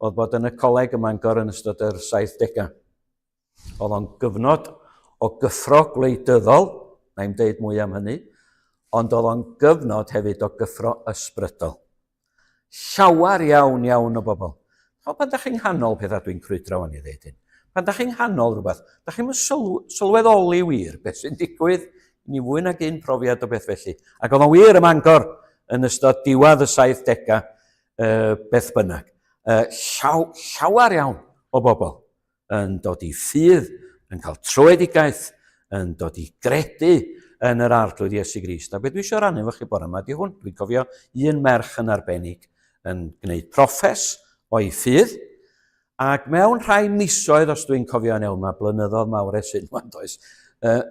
oedd bod yn y coleg yma'n Mangor yn ystod yr 70au. Oedd o'n gyfnod o gyffro gwleidyddol, na'i'm deud mwy am hynny, ond oedd o'n gyfnod hefyd o gyffro ysbrydol. Llawer iawn o bobl. Pan da chi'n nghanol pethau dwi'n crwydro fan i ddeud hyn, pan da chi'n nghanol rhywbeth, da chi'n sylweddoli wir beth sy'n digwydd ni fwy nag un profiad o beth felly. Ac oedd o'n wir ym Mangor yn ystod diwedd y 70au, beth bynnag. Llawer iawn o bobl yn dod i ffydd, yn cael troedigaeth, yn dod i gredu yn yr arglwydd Iesu Grist. A beth dwi eisiau rannu efo chi bore yma, di hwn. Dwi'n cofio un merch yn arbennig yn gwneud proffes o'i ffydd, ac mewn rhai misoedd, os dwi'n cofio yn iawn, mae blynyddoedd mawr esyn, does,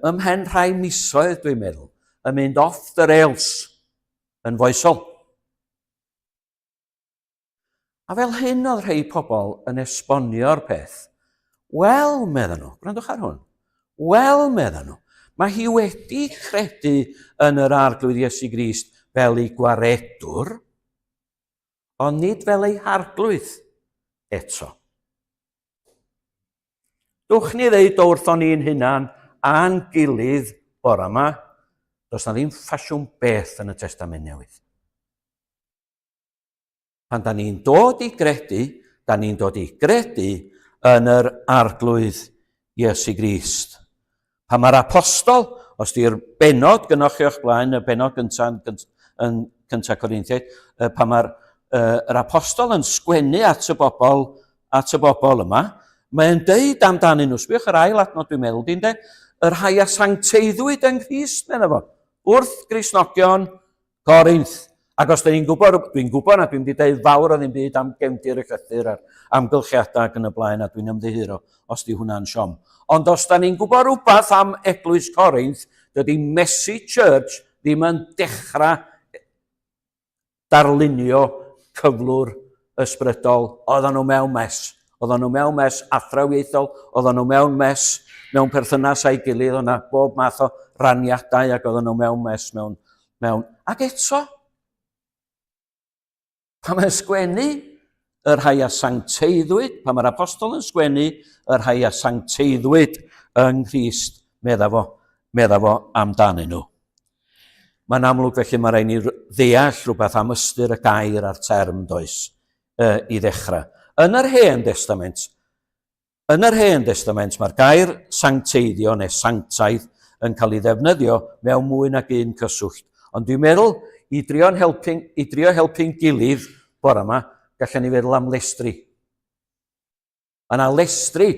ymhen rhai misoedd, dwi'n meddwl, yn mynd off the rails yn foesol. A fel hyn oedd rhai pobl yn esbonio'r peth. Wel, medden nhw, gwrandwch ar hwn, wel, medden nhw, mae hi wedi credu yn yr arglwydd Iesu Grist fel ei gwaredwr, ond nid fel ei harglwydd eto. Dwch ni ddeud wrthon ni'n hunan a'n gilydd bore yma, does na ddim ffasiwn beth yn y Testament Newydd. Pan da ni'n dod i gredu, da ni'n dod i gredu yn yr arglwydd Iesu Grist. Pan mae'r apostol, os di'r benod gynnwch chi o'ch blaen, y benod gyntaf Corinthiaid, pan mae'r apostol yn sgwennu at y bobl yma, mae'n deud amdanyn nhw, sbiwch yr ail adnod dwi'n meddwl, di'n de, yr rhai a sancteiddwyd yn Grist, medda fo, wrth Gristnogion Corinth. Ac os dwi'n gwybod na dwi'n wedi deud fawr o ddim byd am gefndir y llythyr a'r amgylchiadau ac yn y blaen, a dwi'n ymddihiro os di hwnna'n siom. Ond os da ni'n gwybod rhywbeth am Eglwys Corinth, dydy Message Church ddim yn dechrau darlunio cyflwr ysbrydol. Oedden nhw mewn mes. Oedden nhw mewn mes athrawieithol, oedden nhw mewn mes mewn perthynas a'i gilydd, o'na bob math o raniadau ac oedden nhw mewn mes mewn. Ac eto, pan mae'n sgwennu yr rhai a sancteiddwyd, pan mae'r apostol yn sgwennu yr rhai a sancteiddwyd yng Nghrist, medda fo amdanyn nhw. Mae'n amlwg felly mae rhaid ni ddeall rhywbeth am ystyr y gair a'r term does i ddechrau. Yn yr Hen Testament, mae'r gair sancteiddio neu sanctaidd yn cael ei ddefnyddio mewn mwy nag un cyswllt. Ond dwi'n meddwl, i drio helpu'n gilydd bore yma, gallen ni feddwl am lestri. Mae yna lestri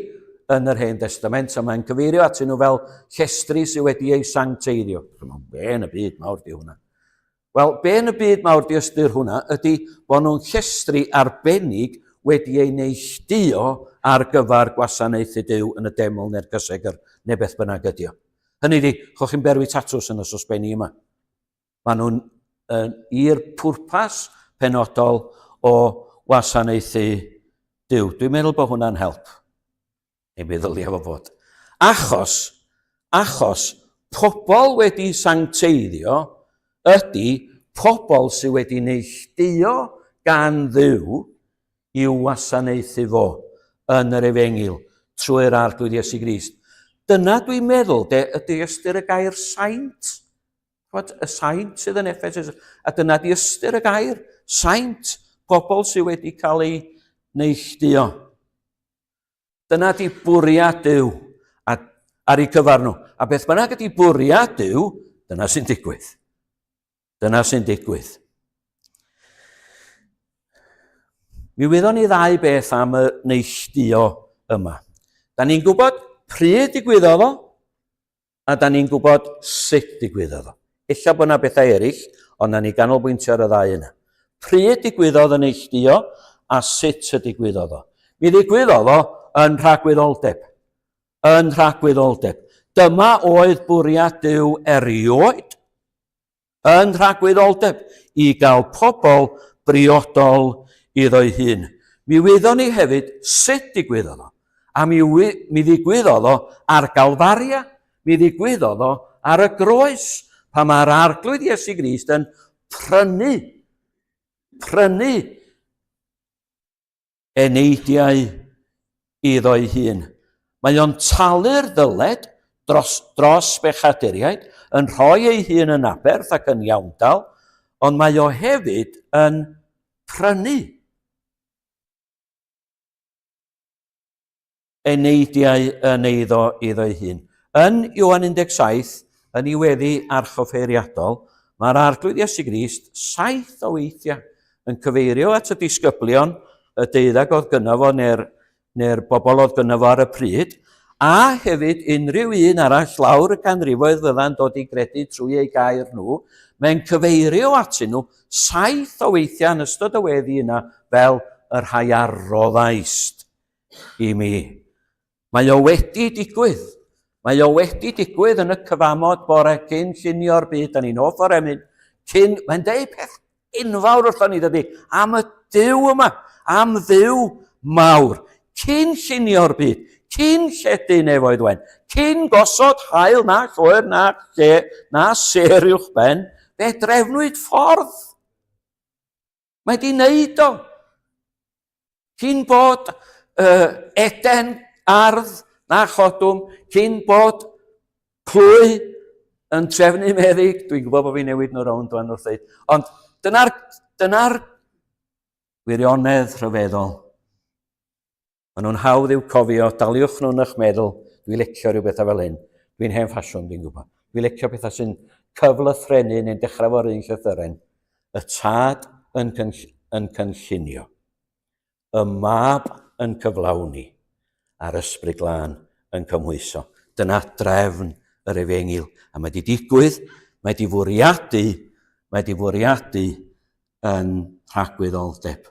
yn yr Hen Testament, a mae'n cyfeirio atyn nhw fel llestri sydd wedi ei sancteiddio. Be yn y byd mawr di hwnna? Wel, be yn y byd mawr di ystyr hwnna ydy bod nhw'n llestri arbennig wedi ei neilltuo ar gyfer gwasanaethu Duw yn y deml neu'r gysegr neu beth bynnag ydi o. Hynny di, chwch chi'n berwi tatws yn y sosbenni yma. Maen nhw'n i'r pwrpas penodol o wasanaethu Duw. Dwi'n meddwl bod hwnna'n help. Neu meddylio fo fod. Achos pobl wedi sancteiddio ydy pobl sydd wedi neilltuo gan Dduw i'w wasanaethu fo yn yr Efengil trwy'r arglwydd Iesu Grist. Dyna dwi'n meddwl ydy ystyr y gair saint. Y saint sydd yn Effesus, a dyna di ystyr y gair, saint, pobl sydd wedi cael ei neilltuo. Dyna di bwriad Duw ar ei cyfar nhw. A beth bynnag ydi bwriad Duw, dyna sy'n digwydd. Dyna sy'n digwydd. Mi wyddon ni ddau beth am y neilltuo yma. Da ni'n gwybod pryd digwyddodd o, a da ni'n gwybod sut digwyddodd o. Ella bod yna bethau eraill, ond na ni ganolbwyntio ar y ddau yna. Pryd digwyddodd y neilltuo a sut y digwyddodd o. Mi ddigwyddodd o yn rhagwyddoldeb. Yn rhagwyddoldeb. Dyma oedd bwriad Duw erioed yn rhagwyddoldeb i gael pobl briodol iddo'i hun. Mi wyddon ni hefyd sut digwyddodd o. A mi ddigwyddodd o ar Galfaria. Mi ddigwyddodd o ar y groes. Pa mae'r arglwydd Iesu Grist yn prynu eneidiau iddo'i hun. Mae o'n talu'r ddyled dros bechaduriaid, yn rhoi ei hun yn aberth ac yn iawndal, ond mae o hefyd yn prynu eneidiau yn iddo'i hun. Yn Ioan 17, yn ei weddi archoffeiriadol, mae'r arglwydd Iesu Grist 7 o weithiau yn cyfeirio at y disgyblion, y deuddag oedd gynno fo neu'r bobl oedd gynno fo ar y pryd, a hefyd unrhyw un arall lawr y canrifoedd fydda'n dod i gredu trwy ei gair nhw, mae'n cyfeirio atyn nhw 7 o weithiau yn ystod y weddi yna fel yr rhai arroddaist i mi. Mae o wedi digwydd. Mae o wedi digwydd yn y cyfamod bore cyn llunio'r byd. Da ni'n hoff o'r emyn. Mae'n deud peth enfawr wrthon ni, dydy, am y Duw yma, am Dduw mawr. Cyn llunio'r byd, cyn lledu nefoedd wen, cyn gosod hael na llwyr na ser uwch ben, fe drefnwyd ffordd. Mae di wneud o. Cyn bod Eden, ardd na chodwm, cyn bod plwy yn trefnu meddyg, dwi'n gwybod bod fi'n newid nhw rownd dwi'n wrth dweud, ond dyna'r wirionedd rhyfeddol. Maen nhw'n hawdd i'w cofio, daliwch nhw'n eich meddwl, dwi'n licio rhyw bethau fel hyn, dwi'n hen ffasiwn, dwi'n gwybod. Dwi'n licio pethau sy'n cyflythrenu neu'n dechrau fo'r un llythyren. Y tad yn cynllunio, y mab yn cyflawni, a'r ysbryd glân yn cymhwyso. Dyna drefn yr Efengil. A mae di digwydd, mae di fwriadu yn rhagwyddoldeb.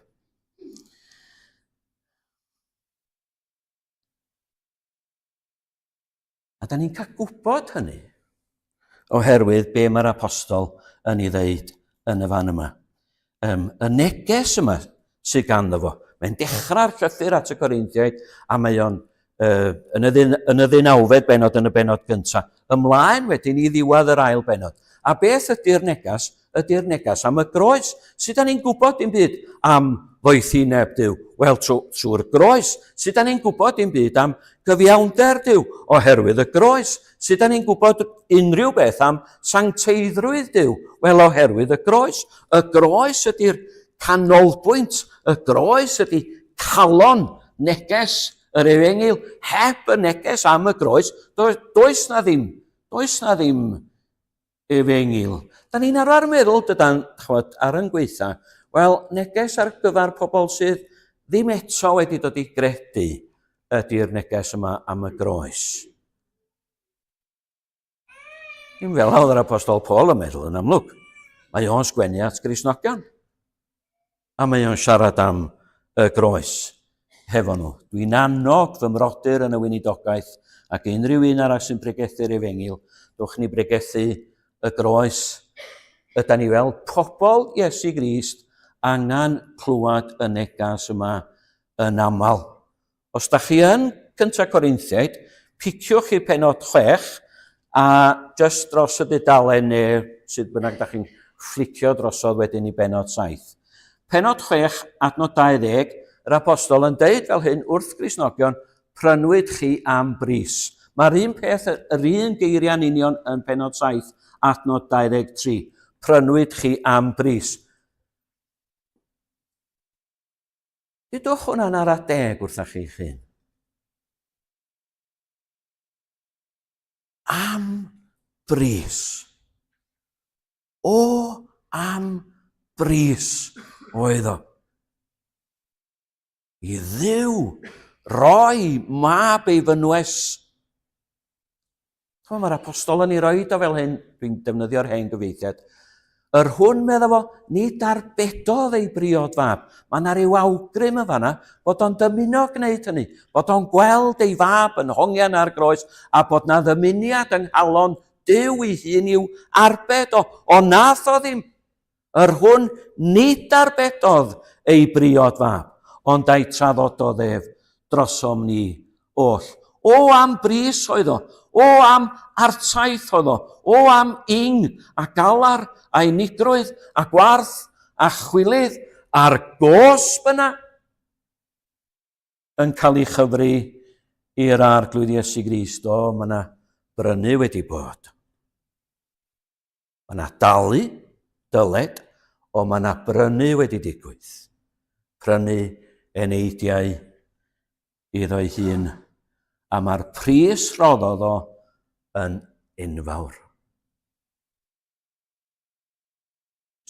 A da ni'n cael gwybod hynny oherwydd be mae'r apostol yn ei ddeud yn y fan yma. Y neges yma sydd ganddo fo. Mae'n dechrau'r llythyr at y Corinthiaid a mae o'n yn y ddeunawfed benod yn y benod gyntaf. Ymlaen wedyn i ddiwedd yr ail benod. A beth ydy'r negas? Ydy'r negas am y groes. Sut da ni'n gwybod dim byd am ddoethineb Duw? Wel, trwy'r groes. Sut da ni'n gwybod dim byd am gyfiawnder Duw? Oherwydd y groes. Sut da ni'n gwybod unrhyw beth am sancteiddrwydd Duw? Wel, oherwydd y groes. Y groes ydy'r canolbwynt. Y groes ydy calon neges yr Efengil. Heb y neges am y groes, does na ddim Efengil. Da ni'n arfer meddwl, dydan, ar yn gweitha, wel, neges ar gyfer pobl sydd ddim eto wedi dod i gredu ydy'r neges yma am y groes. Dim fel oedd yr apostol Paul yn meddwl yn amlwg. Mae o'n sgwennu at Gristnogion. A mae o'n siarad am y groes hefo nhw. Dwi'n annog fy mrodyr yn y weinidogaeth ac unrhyw un arall sy'n pregethu'r Efengil, dwch ni bregethu y groes. Yda ni fel pobl Iesu Grist angen clywed y negas yma yn aml. Os da chi yn cyntaf Corinthiaid, piciwch i'r penod 6 a just dros y dudalen neu sydd bynnag da chi'n fflicio drosodd wedyn i benod 7. Penod 6, adnod 20, yr apostol yn deud fel hyn wrth Gristnogion, prynwyd chi am bris. Mae'r un peth, yr un geiriau'n union yn penod 7, adnod 23. Prynwyd chi am bris. Dydwch hwnna'n ar adeg wrthach chi hyn. Am bris. O, am bris oedd o. I Dduw roi mab ei fynwes. Mae'r apostol yn ei roed o fel hyn, dwi'n defnyddio'r hen gyfeithiad. Yr hwn, medda fo, nid arbedodd ei briod fab. Mae yna ryw awgrym y fanna bod o'n dymuno gwneud hynny. Bod o'n gweld ei fab yn hongian ar groes a bod na ddymuniad yng nghalon Duw ei hun i'w arbed o. O nath o ddim. Yr hwn nid arbedodd ei briod fab, ond ei traddod o ddef drosom ni oll. O am bris oedd o, o am artaith oedd o am ing a galar a unigrwydd, a gwarth, a chwilydd, a'r gosb yna. yn cael ei chyfri i'r arglwydd Iesu Grist. O, mae yna brynu wedi bod. Mae yna dalu, dyled, o mae yna brynu wedi digwydd. Prynu eneidiau iddo'i hun. A mae'r pris roddodd o yn enfawr.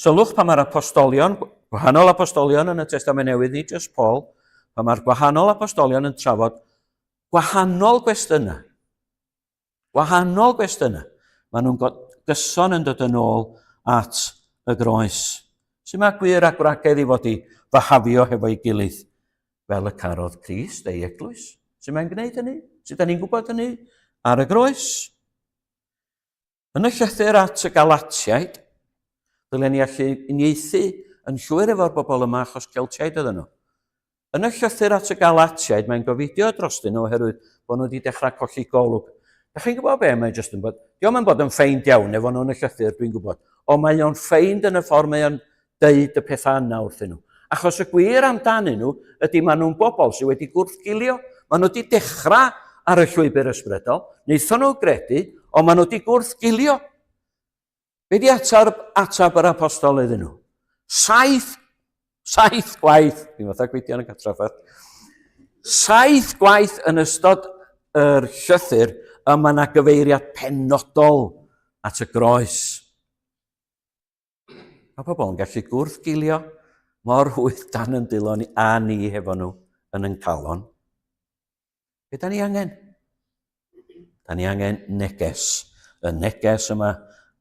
Sylwch pa mae'r apostolion, gwahanol apostolion yn y Testament Newydd, ni jyst Paul, pa mae'r gwahanol apostolion yn trafod gwahanol gwestiynau. Gwahanol gwestiynau. Maen nhw'n gyson yn dod yn ôl at y groes. Sut mae gwir ac wragedd i fod i fahafio hefo'i gilydd fel y carodd Crist ei eglwys? Sut mae'n gwneud hynny? Sut da ni'n gwybod hynny? Ar y groes. Yn y llythyr at y Galatiaid, dylen ni allu uniaethu yn llwyr efo'r bobl yma achos Celtiaid ydyn nhw. Yn y llythyr at y Galatiaid, mae'n gofidio drostyn nhw oherwydd bod nhw wedi dechrau colli golwg. Da chi'n gwybod be mae jyst yn bod? Diolch yn bod yn ffeind iawn efo nhw yn y llythyr, dwi'n gwybod. Ond mae o'n ffeind yn y ffordd mae o'n deud y pethau yna wrthyn nhw. Achos y gwir amdanyn nhw ydy maen nhw'n bobl sydd wedi gwrthgilio. Maen nhw wedi dechrau ar y llwybr ysbrydol, wnaethon nhw gredu, ond maen nhw wedi gwrthgilio. Be di atab yr apostol iddyn nhw? Saith gwaith, dwi'n fatha gweithio yn y catraffaeth, 7 gwaith yn ystod yr llythyr y mae yna gyfeiriad penodol at y groes. Mae pobl yn gallu gwrthgilio mor hwyth dan yn dilo ni a ni hefo nhw yn yn calon. Be da ni angen? Da ni angen neges. Y neges yma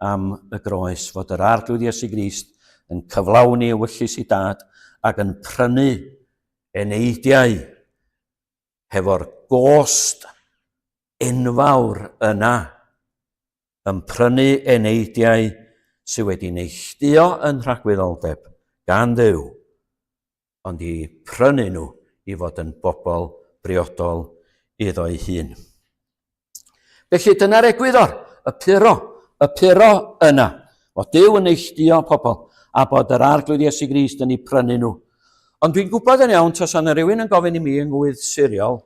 am y groes, fod yr arglwydd Iesu Grist yn cyflawni y wyllus i dad ac yn prynu eneidiau hefo'r gost enfawr yna, yn prynu eneidiau sydd wedi neilltuo yn rhagwyddoldeb gan Dduw, ond i prynu nhw i fod yn bobl briodol iddo'i hun. Felly dyna'r egwyddor, y puro yna, bod Duw yn neilltuo pobl a bod yr arglwydd Iesu Grist yn ei prynu nhw. Ond dwi'n gwybod yn iawn, tas yna rhywun yn gofyn i mi yng ngwydd siriol,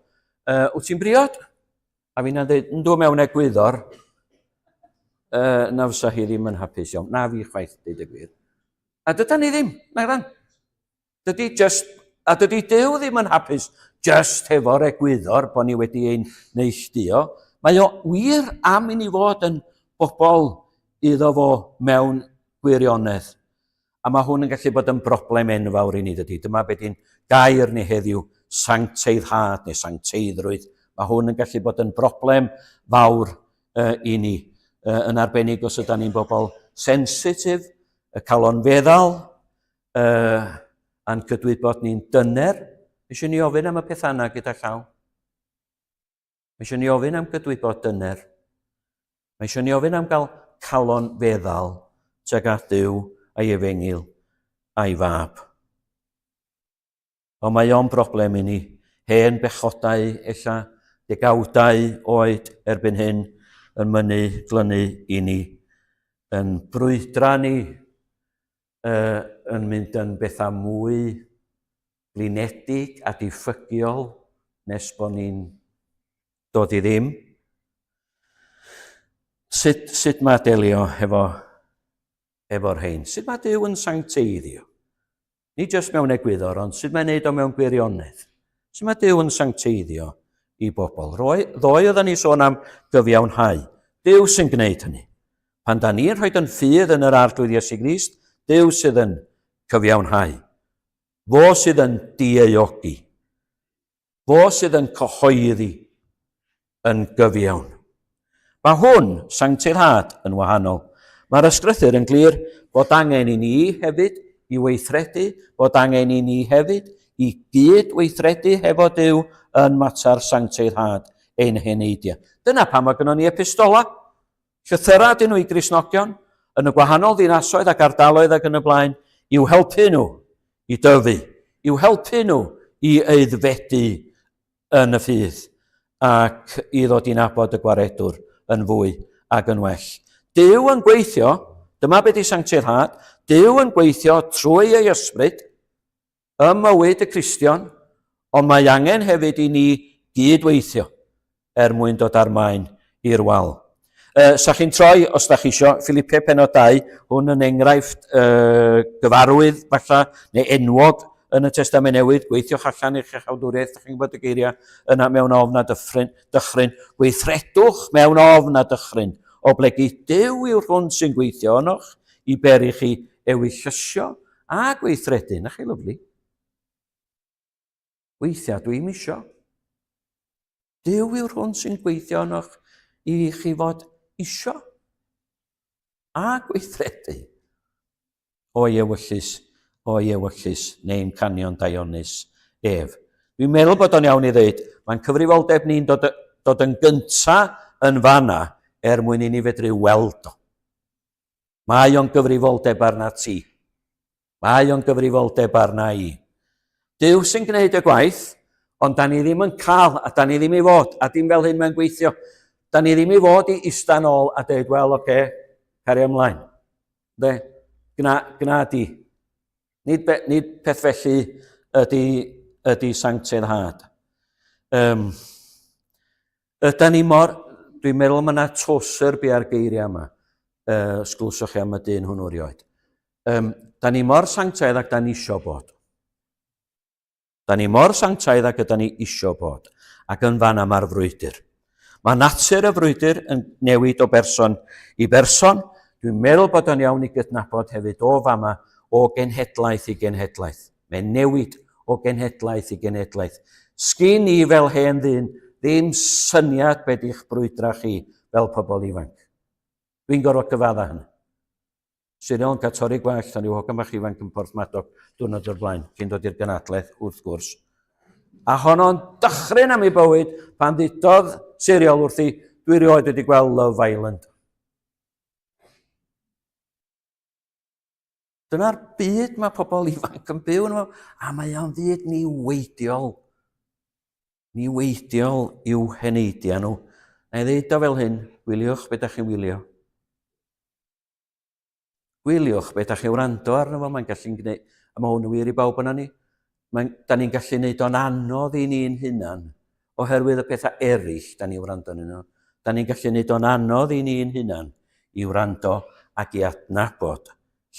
wyt ti'n briod? A fi'n dweud, yn dod mewn egwyddor, na fysa hi ddim yn hapus iawn. Na fi chwaith, dweud y gwir. A dyda ni ddim, na gran. A dydy Duw ddim yn hapus just hefo'r egwyddor bod ni wedi ein neilltuo. Mae o wir am i ni fod yn bobl iddo fo mewn gwirionedd. A mae hwn yn gallu bod yn broblem enfawr i ni dydy. Dyma beth i'n gair ni heddiw sancteiddhad neu sancteiddrwydd. Mae hwn yn gallu bod yn broblem fawr i ni. Yn arbennig os ydym ni'n bobl sensitif, y calon feddal, a'n cydwyd bod ni'n dyner. Eisiau ni ofyn am y pethau yna gyda llaw. Eisiau ni ofyn am gydwybod dyner. Eisiau ni ofyn am gael calon feddal tuag at Duw a'i efengil a'i fab. Ond mae o'n broblem i ni. Hen bechodau, ella degawdau oed erbyn hyn yn mynnu glynu i ni. Yn brwydra ni, yn mynd yn bethau mwy blinedig a diffygiol nes bod ni'n dod i ddim. Sut mae delio efo'r rhain? Sut mae Duw yn sancteiddio? Ni jyst mewn egwyddor, ond sut mae'n neud o mewn gwirionedd? Sut mae Duw yn sancteiddio i bobl? Ddoe oedden ni sôn am gyfiawnhau. Duw sy'n gwneud hynny. Pan da ni'n rhoi yn ffydd yn yr arglwydd Iesu Grist, Duw sydd yn cyfiawnhau. Fo sydd yn dieiogi. Fo sydd yn cyhoeddi yn gyfiawn. Mae hwn, sancteiddhad, yn wahanol. Mae'r ysgrythyr yn glir bod angen i ni hefyd i weithredu, bod angen i ni hefyd i gyd weithredu hefo Duw yn mater sancteiddhad ein heneidia. Dyna pam mae gynnon ni epistola. Llythyrau dyn nhw i Gristnogion, yn y gwahanol ddinasoedd ac ardaloedd ac yn y blaen, i'w helpu nhw i dyfu, i'w helpu nhw i eiddfedu yn y ffydd ac i ddod i nabod y gwaredwr yn fwy ac yn well. Duw yn gweithio, dyma beth i sancteiddhad, Duw yn gweithio trwy ei ysbryd ym mywyd y Cristion, ond mae angen hefyd i ni gydweithio mwyn dod ar maen i'r wal. Sa chi'n troi, os da chi isio, Philipiau Pennod 2, hwn yn enghraifft gyfarwydd, falle, neu enwog yn y Testament Newydd, gweithiwch allan i'ch chawdwriaeth, da chi'n gwybod y geiriau yna mewn ofn a dychryn, gweithredwch mewn ofn a dychryn, o blegu Duw yw'r hwn sy'n gweithio onoch, i beri chi ewyllysio a gweithredu. Na chi lyflu? Weithiau dwi'n isio. Duw yw'r hwn sy'n gweithio onoch i chi fod isio a gweithredu. O ewyllus, neu'n canion Dionys ef. Dwi'n meddwl bod o'n iawn i ddeud, mae'n cyfrifoldeb ni'n dod yn gynta yn fanna mwyn i ni fedru weld o. Mae o'n gyfrifoldeb arna ti. Mae o'n gyfrifoldeb arna i. Duw sy'n gwneud y gwaith, ond da ni ddim yn cael, a da ni ddim i fod, a dim fel hyn mae'n gweithio. Da ni ddim i fod i istan ôl a dweud, wel, oce, cario ymlaen. Gna di. Nid peth felly ydy sancteiddhad. Yda ni mor, dwi'n meddwl mae yna toser bu ar geiriau yma, sglwswch chi am y dyn hwnnw rioed. Da ni mor sanctaidd ac da ni isio bod. Da ni mor sanctaidd ac ydda ni isio bod. Ac yn fanna mae'r frwydr. Mae natur y frwydr yn newid o berson i berson. Dwi'n meddwl bod o'n iawn i gydnabod hefyd o fama o genhedlaeth i genhedlaeth. Mae'n newid o genhedlaeth i genhedlaeth. Sgyn ni fel hen ddyn ddim syniad beth i'ch brwydra chi fel pobl ifanc. Dwi'n gorfod gyfadda hynny. Siriol yn cael torri gwell, dan i'w hogan bach ifanc yn Porthmadog diwrnod o'r blaen, cyn dod i'r gynadlaeth wrth gwrs. A honno'n dychryn am ei bywyd pan ddudodd Siriol wrthi, dwi rioed wedi gweld Love Island. Dyna'r byd mae pobl ifanc yn byw yn efo, a mae o'n byd niweidiol. Niweidiol i'w heneidia nhw. Na i ddeud o fel hyn, wyliwch beth ydych chi'n wylio. Wyliwch beth ydych chi'n wrando arno fo, mae'n gallu'n gwneud, a mae hwn yn wir i bawb yna ni. Da ni'n gallu gwneud o'n anodd i ni'n hunan, oherwydd y pethau eraill da ni'n wrando arno nhw. Da ni'n gallu gwneud o'n anodd i ni'n hunan i wrando ac i adnabod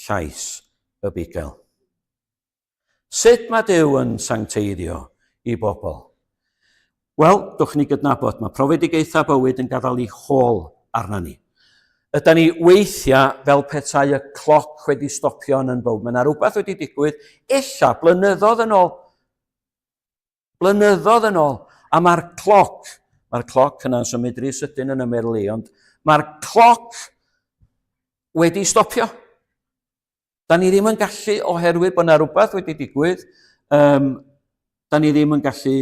llais y bugel. Sut mae Duw yn sancteiddio i bobl? Wel, dwch ni gydnabod, mae profedigaethau bywyd yn gadael ei hôl arna ni. Yda ni weithiau fel petai y cloc wedi stopio yn bywyd. Mae yna rhywbeth wedi digwydd, ella blynyddoedd yn ôl. Blynyddoedd yn ôl. A mae'r cloc yna'n symud rhy sydyn yn ymyrlu, ond mae'r cloc wedi stopio. Da ni ddim yn gallu, oherwydd bod yna rhywbeth wedi digwydd, da ni ddim yn gallu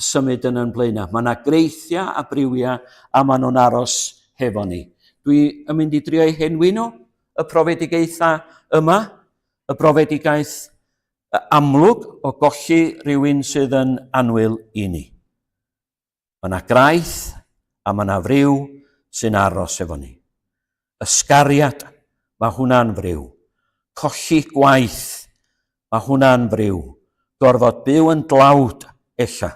symud yn blaenau. Mae yna greithiau a briwiau a maen nhw'n aros hefo ni. Dwi yn mynd i drio eu henwi nhw, y profedigaethau yma, y profedigaeth amlwg o golli rhywun sydd yn anwyl i ni. Mae yna graith a mae yna friw sy'n aros efo ni. Ysgariad, mae hwnna'n friw. Colli gwaith, mae hwnna'n friw. Gorfod byw yn dlawd, ella.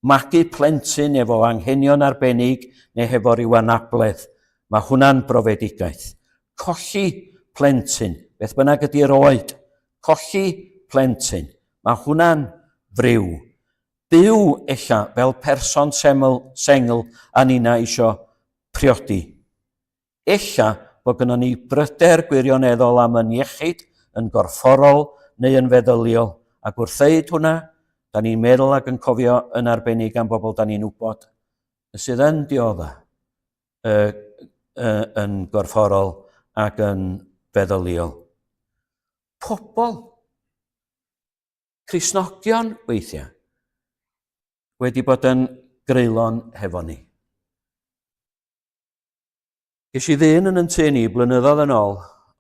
Magu plentyn efo anghenion arbennig neu hefo ryw anabledd. Mae hwnna'n brofedigaeth. Colli plentyn, beth bynnag ydy'r oed. Colli plentyn. Mae hwnna'n friw. Byw ella fel person sengl a nina isio priodi. Ella bod gynnon ni bryder gwirioneddol am yn iechyd, yn gorfforol neu yn feddyliol. Ac wrth ddeud hwnna, da ni'n meddwl ac yn cofio yn arbennig am bobl da ni'n wybod sydd yn diodda yn gorfforol ac yn feddyliol. Pobl, Cristnogion weithiau, wedi bod yn greulon hefo ni. Ges i ddyn yn yn tu ni blynyddoedd yn ôl,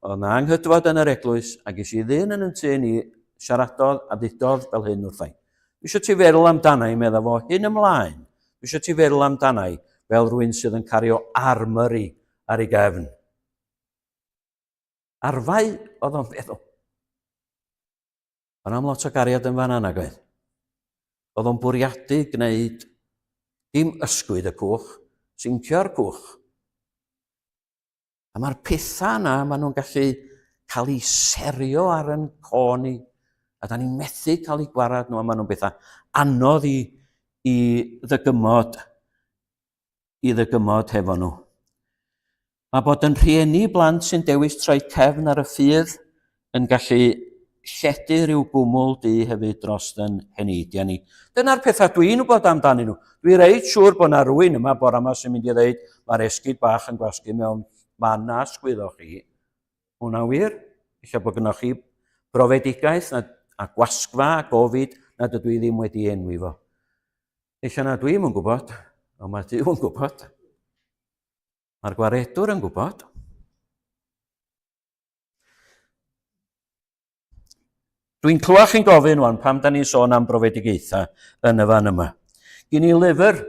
oedd na anghydfod yn yr eglwys, a ges i ddyn yn tu ni siaradodd a ddudodd fel hyn wrthai. Dwi eisiau ti feddwl amdana i meddwl fo hyn ymlaen. Dwi eisiau ti feddwl amdana i fel rhywun sydd yn cario armyri ar ei gefn. Arfau oedd o'n feddwl. Ond am lot o gariad yn fan anna, gwaith. oedd o'n bwriadu gwneud dim ysgwyd y cwch, sincio'r cwch. A mae'r pethau yna, maen nhw'n gallu cael eu serio ar yn co ni, a da ni'n methu cael eu gwarad nhw, a maen nhw'n bethau anodd i ddygymod hefo nhw. Mae bod yn rhieni blant sy'n dewis troi cefn ar y ffydd yn gallu lledu rhyw gwmwl di hefyd dros yn heneidiau ni. Dyna'r pethau dwi'n wybod amdanyn nhw. Dwi'n reit siŵr bod yna rhywun yma bore yma sy'n mynd i ddweud mae'r esgid bach yn gwasgu mewn man na sgwyddoch chi. Hwna wir. Eich bod gynnwch chi brofedigaeth a gwasgfa a gofid nad ydw i ddim wedi enwi fo. Eich na dwi'n yn gwybod, ond mae Duw yn gwybod. Mae'r gwaredwr yn gwybod. Dwi'n clywed chi'n gofyn wan pam da ni'n sôn am brofedigaethau yn y fan yma. Gyn i lyfr,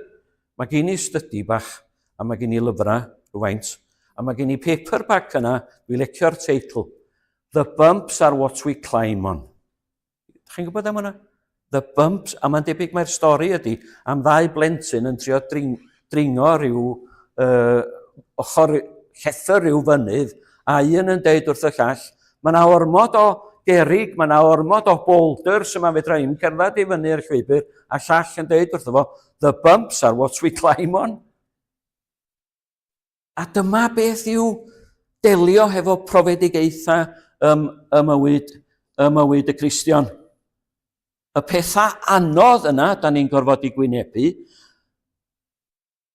mae gyn i study bach, a mae gyn i lyfrau rhywfaint, a mae gyn i paperback yna, dwi'n lecio'r teitl, The Bumps Are What We Climb On. Chi'n gwybod am hwnna? The Bumps, a mae'n debyg mae'r stori ydy am ddau blentyn yn trio dringo rhyw ochr llethyr rhyw fynydd, a un yn deud wrth y llall, mae yna ormod o gerig, mae yna ormod o boulders yma fedra i'm cerdded i fyny'r llwybr, a llall yn deud wrtho fo, the bumps are what we climb on. A dyma beth yw delio hefo profedigaethau y mywyd y Cristion. Y pethau anodd yna, da ni'n gorfod i gwynebu,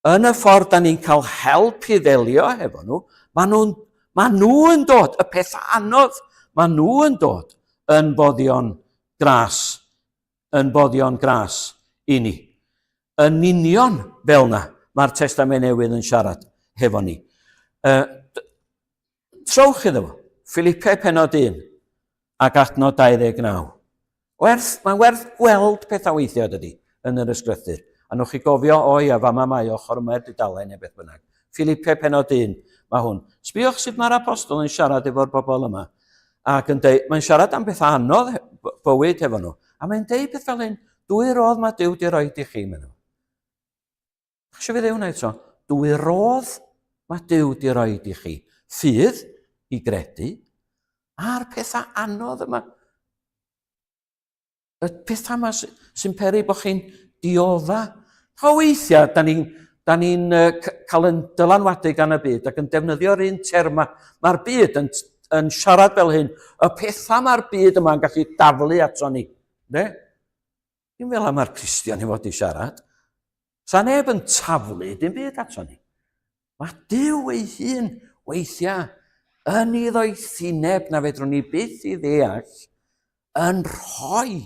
yn y ffordd da ni'n cael help i ddelio hefo nhw, mae nhw yn dod, y pethau anodd, mae nhw yn dod yn boddion gras i ni. Yn union fel yna, mae'r Testament Newydd yn siarad hefo ni. Trowch iddo fo, Philippau pennod 1 ac adnod 29. Mae'n werth gweld pethau weithiau dydy yn yr ysgrythur. A nwch chi gofio, ia, fama mae ochr yma'r dudalen neu beth bynnag. Philippau pennod 1, mae hwn. Sbiwch sut mae'r apostol yn siarad efo'r bobl yma. Ac yn deud, mae'n siarad am bethau anodd bywyd hefo nhw. A mae'n deud beth fel hyn, dwy rodd mae Duw di roed i chi, menw. Chysio fi ddew wneud so? Dwy rodd mae Duw di roed i chi. Ffydd i gredu, a'r pethau anodd yma. Y pethau yma sy'n peri bod chi'n diodda. O weithiau, da ni'n cael yn dylanwadu gan y byd ac yn defnyddio'r un terma. Mae'r byd yn siarad fel hyn. Y pethau mae'r byd yma'n gallu daflu ato ni. Dim fel am mae'r Cristion i fod i siarad. Sa neb yn taflu dim byd ato ni. Mae Duw ei hun weithiau yn ei ddoethineb na fedrwn ni byth i ddeall yn rhoi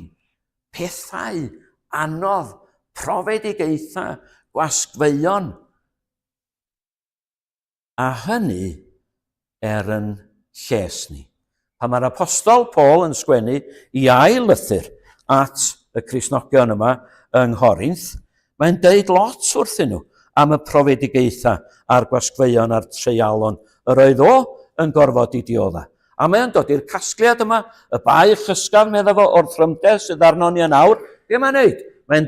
pethau anodd, profedigaethau, gwasgfeuon. A hynny yn lles ni. Pan mae'r apostol Paul yn sgwennu i ail lythyr at y Cristnogion yma yng Nghorinth, mae'n deud lot wrthyn nhw am y profedigaethau a'r gwasgfeuon a'r treialon yr oedd o yn gorfod i diodda. A mae'n dod i'r casgliad yma, y bai chysgaf meddwl fo o'r thrymder sydd arno ni yn awr. Be mae'n neud? Mae'n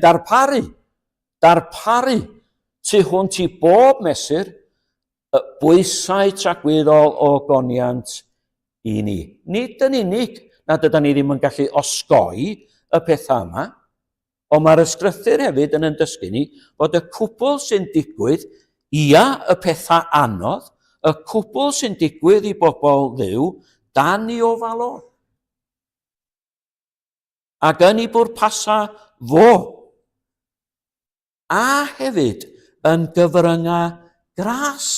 darparu tu hwnt i bob mesur y bwysau tragweddol o goniant i ni. Nid yn unig nad ydym ni ddim yn gallu osgoi y pethau yma, ond mae'r ysgrythur hefyd yn dysgu ni bod y cwbl sy'n digwydd, ia y pethau anodd, y cwbl sy'n digwydd i bobl Dduw, dan i ofal o. Ac yn ei bwrpasa fo. A hefyd yn gyfryngau gras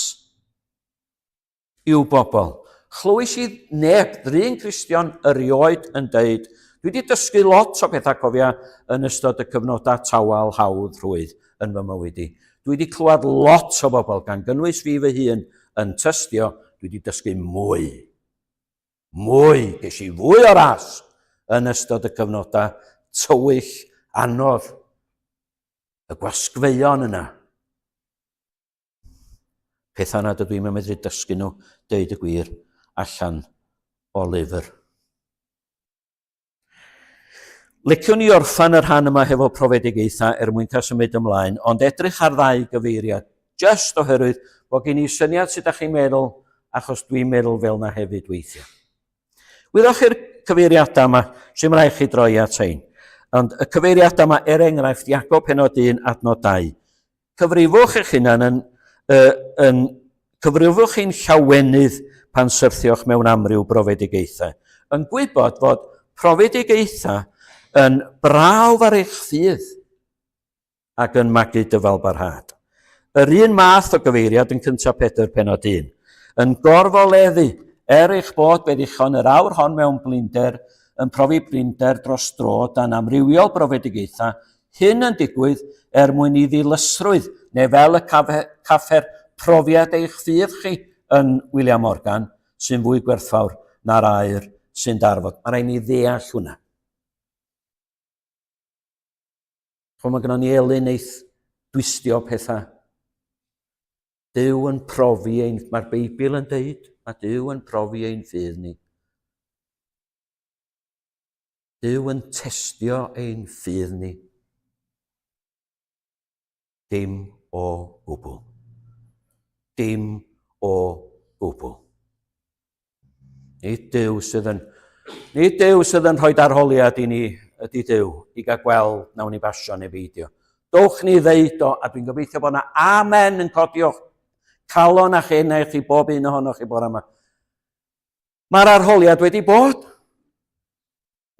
i'w bobl. Chlywys i neb, ddryn Cristion erioed yn deud, dwi wedi dysgu lot o bethau cofia yn ystod y cyfnodau tawal hawdd rhwydd yn fy mywyd i. Dwi wedi clywed lot o bobl gan gynnwys fi fy hun yn tystio, dwi wedi dysgu mwy. Ges i fwy o ras yn ystod y cyfnodau tywyll anodd. Y gwasgfeuon yna. Pethau nad ydw i'n medru dysgu nhw, deud y gwir, allan o lyfr. Liciwn ni orffan yr rhan yma hefo profedigaethau mwyn cael symud ymlaen, ond edrych ar ddau gyfeiriad, just oherwydd bod gen i syniad sut ydych chi'n meddwl, achos dwi'n meddwl fel yna hefyd weithiau. Wyddwch chi'r cyfeiriadau yma, sy'n rhaid chi droi at ein. Ond y cyfeiriadau yma, enghraifft, Iagob penod 1 adnod 2. Cyfrifwch eich hunan cyfrifwch chi'n llawenydd pan syrthiwch mewn amryw profedigaethau. Yn gwybod fod profedigaethau yn brawf ar eich ffydd ac yn magu dyfal barhad. Yr un math o gyfeiriad yn cyntaf Pedr penod 1. Yn gorfoleddu eich bod beddichon yr awr hon mewn blinder yn profi blinder dros dro dan amrywiol profedigaethau, hyn yn digwydd mwyn i ddilysrwydd neu fel y caffer profiad eich ffydd chi yn William Morgan sy'n fwy gwerthfawr na'r aur sy'n darfod. Mae rhaid ni ddeall hwnna. Mae gennym ni Elin eith dwistio pethau. Dyw yn profi ein, mae'r Beibl yn deud, mae Dyw yn profi ein ffydd ni. Dyw yn testio ein ffydd ni. Dim o gwbl. Dim o gwbl. Nid Dyw sydd yn rhoi arholiad i ni ydy Dyw i gael gweld nawn ni basio neu beidio. Dowch ni ddeud o, a dwi'n gobeithio bod yna amen yn codio calon a chen eich i bob un ohonoch chi bore yma. Mae'r arholiad wedi bod.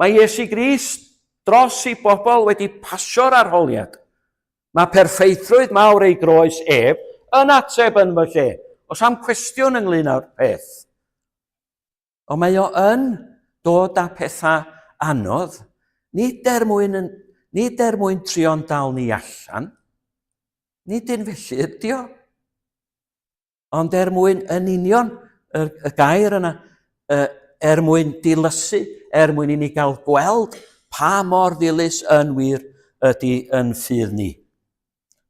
Mae Iesu Grist dros i bobl wedi pasio'r arholiad. Mae perfeithrwydd mawr ei groes yn ateb yn fy lle. Os am cwestiwn ynglyn â'r peth. Ond mae o yn dod â pethau anodd, nid mwyn trio'n dal ni allan, nid yn felly ydi o, ond mwyn yn union y gair yna, mwyn dilysu, mwyn i ni gael gweld pa mor ddilys yn wir ydy yn ffydd ni.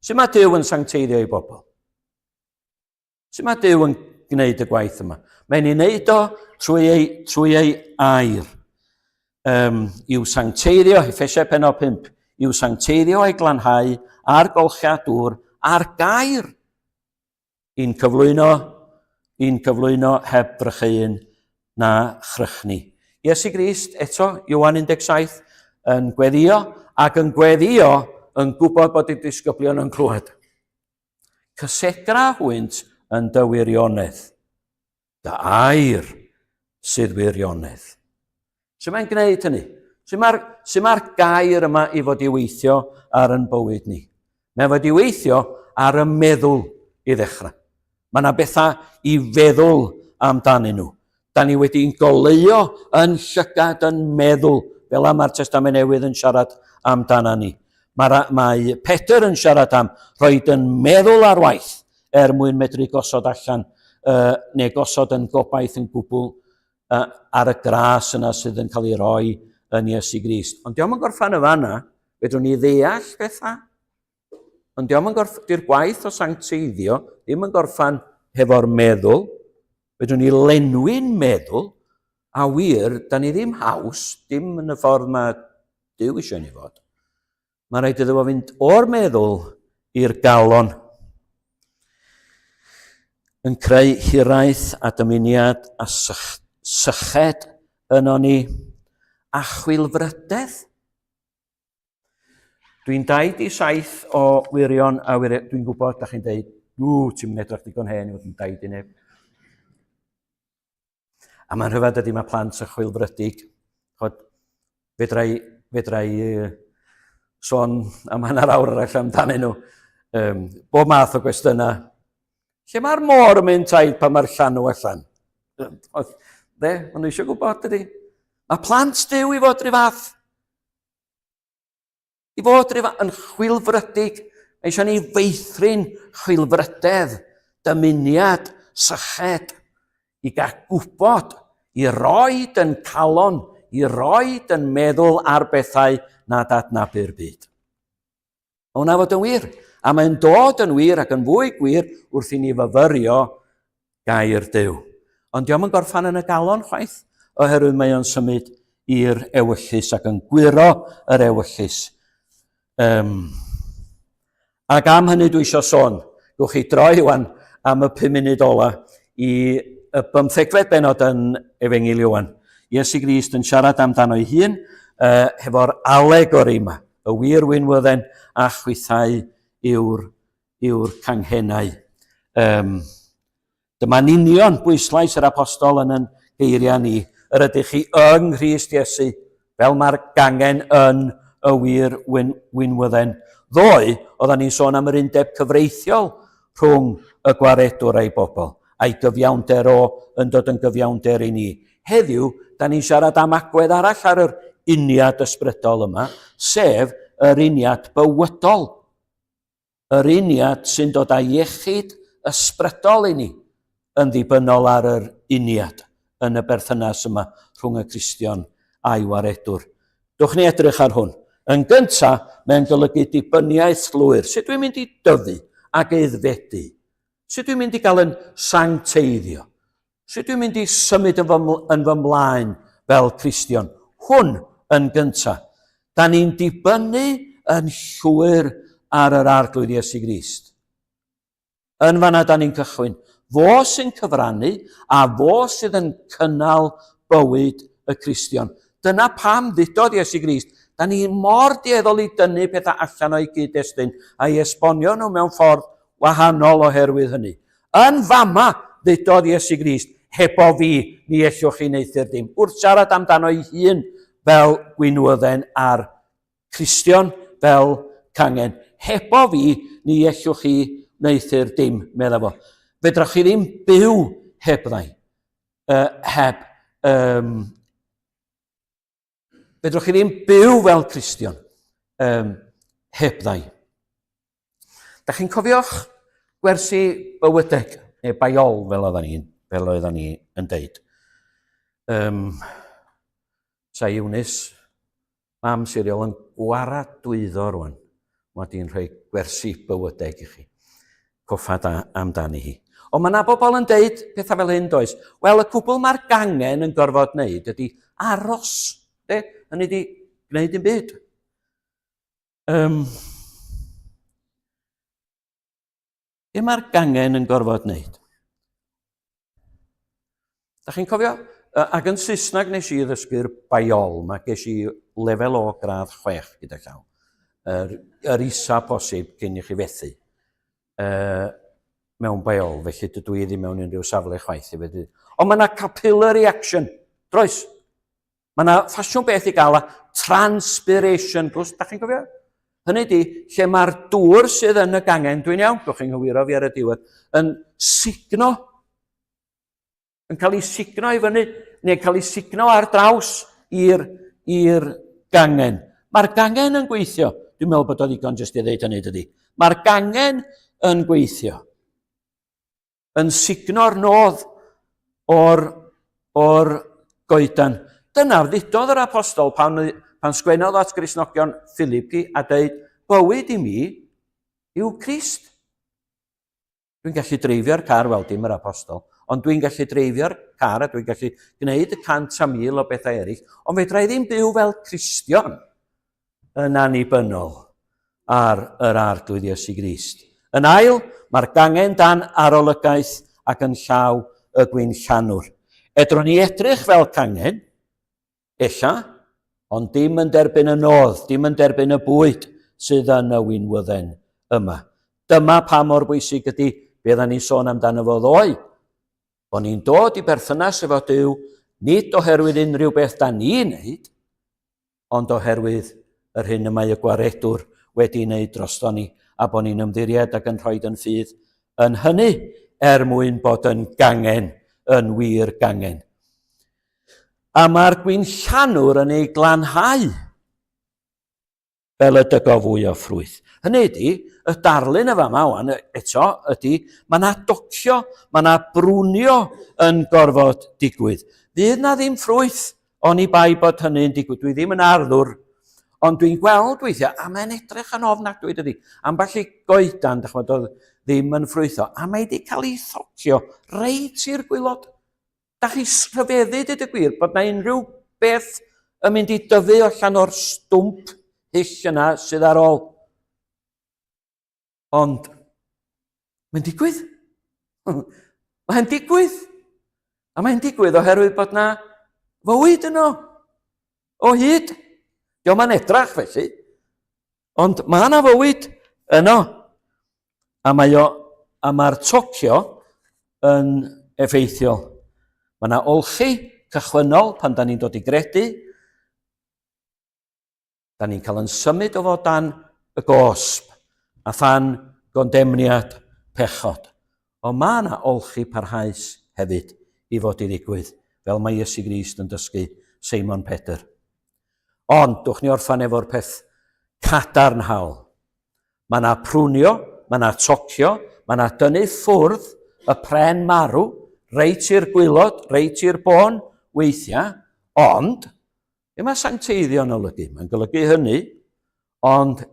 Sut mae Dyw yn sancteiddio i bobl? Sut mae Dyw yn gwneud y gwaith yma? Mae'n ei wneud o trwy ei air. I'w sancteiddio, Effesiau penod 5, i'w sancteiddio ei glanhau a'r golchiad dŵr a'r gair i'n cyflwyno heb frychyn na chrychni. Iesu Grist, eto, Ioan 17, yn gweddio ac yn gweddio yn gwybod bod ei disgyblion yn clywed. Cysegra hwynt yn dy wirionedd, dy air sydd wirionedd. Sut mae'n gwneud hynny? Sut mae'r gair yma i fod i weithio ar yn bywyd ni? Mae fod i weithio ar y meddwl i ddechrau. Mae yna bethau i feddwl amdanyn nhw. Da ni wedi'n goleuo yn llygad yn meddwl, fel am mae'r Testament Newydd yn siarad amdana ni. Mae Pedr yn siarad am roed yn meddwl ar waith mwyn medru gosod allan neu gosod yn gobaith yn gwbl ar y gras yna sydd yn cael ei roi yn Iesu Grist. Ond diolch yn gorffan y fanna, fedrwn ni ddeall bethau. Ond di'r gwaith o sancteiddio ddim yn gorffan hefo'r meddwl. Fedrwn ni lenwi'n meddwl, a wir, da ni ddim haws, dim yn y ffordd mae Dyw eisiau ni fod. Mae rhaid iddo fo fynd o'r meddwl i'r galon. Yn creu hiraeth a dymuniad a syched yno ni a chwilfrydedd. Dwi'n 27 o wirion a dwi'n gwybod, da chi'n deud, ti'n mynd edrych digon hen i fod yn daid i neb. A mae'n rhyfedd ydy mae plant y chwilfrydig. Fedrai sôn am hanner awr arall amdanyn nhw. Bob math o gwestiynau. Lle mae'r môr yn mynd taid pan mae'r llanw allan? Maen nhw eisiau gwybod ydy. Mae plant Dyw i fod rhy fath. I fod rhy fath yn chwilfrydig. Mae eisiau ni feithrin chwilfrydedd, dymuniad, syched, i gael gwybod, i roed yn calon, i roed yn meddwl ar bethau nad adnabu'r byd. Hwna fod yn wir. A mae'n dod yn wir ac yn fwy gwir wrth i ni fyfyrio gair Dyw. Ond diolch yn gorffan yn y galon chwaith, oherwydd mae o'n symud i'r ewyllus ac yn gwiro yr ewyllus. Ac am hynny dwi eisiau sôn, gwch chi droi wan am y 5 munud ola i y 15fed benod yn Efengyl Ioan. Iesu Grist yn siarad amdano ei hun hefo'r alegori yma, y wir wynwydden a chwythau yw'r canghennau. Dyma'n union bwyslais yr apostol yn yn geiriau ni, yr ydych chi yng Nghrist Iesu, fel mae'r gangen yn y wir wynwydden. Ddoe, oedden ni'n sôn am yr undeb cyfreithiol rhwng y gwaredwr a'i bobl, a'i gyfiawnder o yn dod yn gyfiawnder i ni. Heddiw, da ni'n siarad am agwedd arall ar yr uniad ysbrydol yma, sef yr uniad bywydol. Yr uniad sy'n dod â iechyd ysbrydol i ni yn ddibynnol ar yr uniad yn y berthynas yma rhwng y Cristion a'i waredwr. Dwch ni edrych ar hwn. Yn gyntaf, mae'n golygu dibyniaeth llwyr. Sut dwi'n mynd i dyfu ac aeddfedu? Sut dwi'n mynd i gael yn sancteiddio? Sut dwi'n mynd i symud yn fy mlaen fel Cristion? Hwn yn gyntaf. Da ni'n dibynnu yn llwyr ar yr arglwydd Iesu Grist. Yn fanna da ni'n cychwyn. Fo sy'n cyfrannu a fo sydd yn cynnal bywyd y Cristion. Dyna pam ddudodd Iesu Grist. Da ni mor dieddol i dynnu pethau allan o'i gyd-destun a i esbonio nhw mewn ffordd wahanol oherwydd hynny. Yn fama ddudodd Iesu Grist, hebo fi ni ellwch chi neithir dim. Wrth siarad amdano ei hun fel gwynwydden a'r Cristion fel cangen. Hebo fi ni ellwch chi neithir dim, meddwl fo. Fedrwch chi ddim byw hebddai. Fedrwch chi ddim byw fel Cristion hebddai. Da chi'n cofio'ch gwersi bywydeg, neu baiol fel oedden ni yn deud. Sa Eunice, mam siriol, yn gwaradwyddo rwan. Mae di'n rhoi gwersi bywydeg i chi. Coffad amdani hi. Ond mae yna bobl yn deud pethau fel hyn does. Wel, y cwbl mae'r gangen yn gorfod wneud ydy aros. Hynny ydy gwneud dim byd. Be mae'r gangen yn gorfod wneud? Da chi'n cofio? Ac yn Saesneg nes i ddysgu'r baiol. Mae ges i lefel o gradd 6 gyda llaw. Yr isa posib cyn i chi fethu. Mewn baiol, felly dydw i ddim mewn unrhyw safle chwaith. Ond mae yna capillary action. Droes. Mae yna ffasiwn beth i gael a transpiration. Da chi'n cofio? Hynny di, lle mae'r dŵr sydd yn y gangen, dwi'n iawn, gwch chi'n hywiro fi ar y diwedd, yn signo, yn cael ei signo i fyny, neu cael ei signo ar draws i'r gangen. Mae'r gangen yn gweithio. Dwi'n meddwl bod o ddigon jyst i ddeud hynny dydy. Mae'r gangen yn gweithio. Yn signo'r nodd o'r goedan. Dyna'r ddudodd yr apostol pan sgwennodd at Gristnogion Philippi a dweud, bywyd i mi yw Crist. Dwi'n gallu dreifio'r car, wel dim yr apostol, ond dwi'n gallu dreifio'r car a dwi'n gallu gwneud y 100,000 o bethau eraill, ond fedra i ddim byw fel Cristion yn annibynnol ar yr arglwydd Iesu Grist. Yn ail, mae'r gangen dan arolygaeth ac yn llaw y gwynllanwr. Edron ni edrych fel cangen, ella, ond dim yn derbyn y nodd, dim yn derbyn y bwyd sydd yn y wynwydden yma. Dyma pa mor bwysig ydy be oedden ni'n sôn amdano fo ddoe. Bod ni'n dod i berthynas efo Duw, nid oherwydd unrhyw beth da ni'n wneud, ond oherwydd yr hyn y mae y gwaredwr wedi wneud drosto ni, a bod ni'n ymddiried ac yn rhoi yn ffydd yn hynny, mwyn bod yn gangen, yn wir gangen. A mae'r gwynllanwr yn ei glanhau fel y dygo fwy o ffrwyth. Hynny ydy, y darlun y fama wan, eto, ydy, mae yna docio, mae yna brwnio yn gorfod digwydd. Fydd na ddim ffrwyth, ond i bai bod hynny'n digwydd. Dwi ddim yn arddwr, ond dwi'n gweld weithiau, a mae'n edrych yn ofnadwy dydy. Ambell i goedan, ddim yn ffrwytho, a mae wedi cael ei thocio reit i'r gwylod. Da chi rhyfeddu dyd y gwir bod na unrhyw beth yn mynd i dyfu allan o'r stwmp hyll yna sydd ar ôl. Ond, mae'n digwydd. Mae'n digwydd. A mae'n digwydd oherwydd bod na fywyd yno. O hyd. Diolch yn edrach felly. Ond mae yna fywyd yno. A mae'r tocio yn effeithiol. Mae yna olchi cychwynnol pan da ni'n dod i gredu. Da ni'n cael yn symud o fod dan y gosb a than gondemniad pechod. Ond mae yna olchi parhaus hefyd i fod i ddigwydd, fel mae Iesu Grist yn dysgu Seimon Pedr. Ond, dwch ni orffan efo'r peth cadarnhaol. Mae yna prwnio, mae yna tocio, mae yna dynnu ffwrdd y pren marw, reit i'r gwylod, reit i'r bôn, weithiau, ond, be mae sancteiddio'n olygu? Mae'n golygu hynny, ond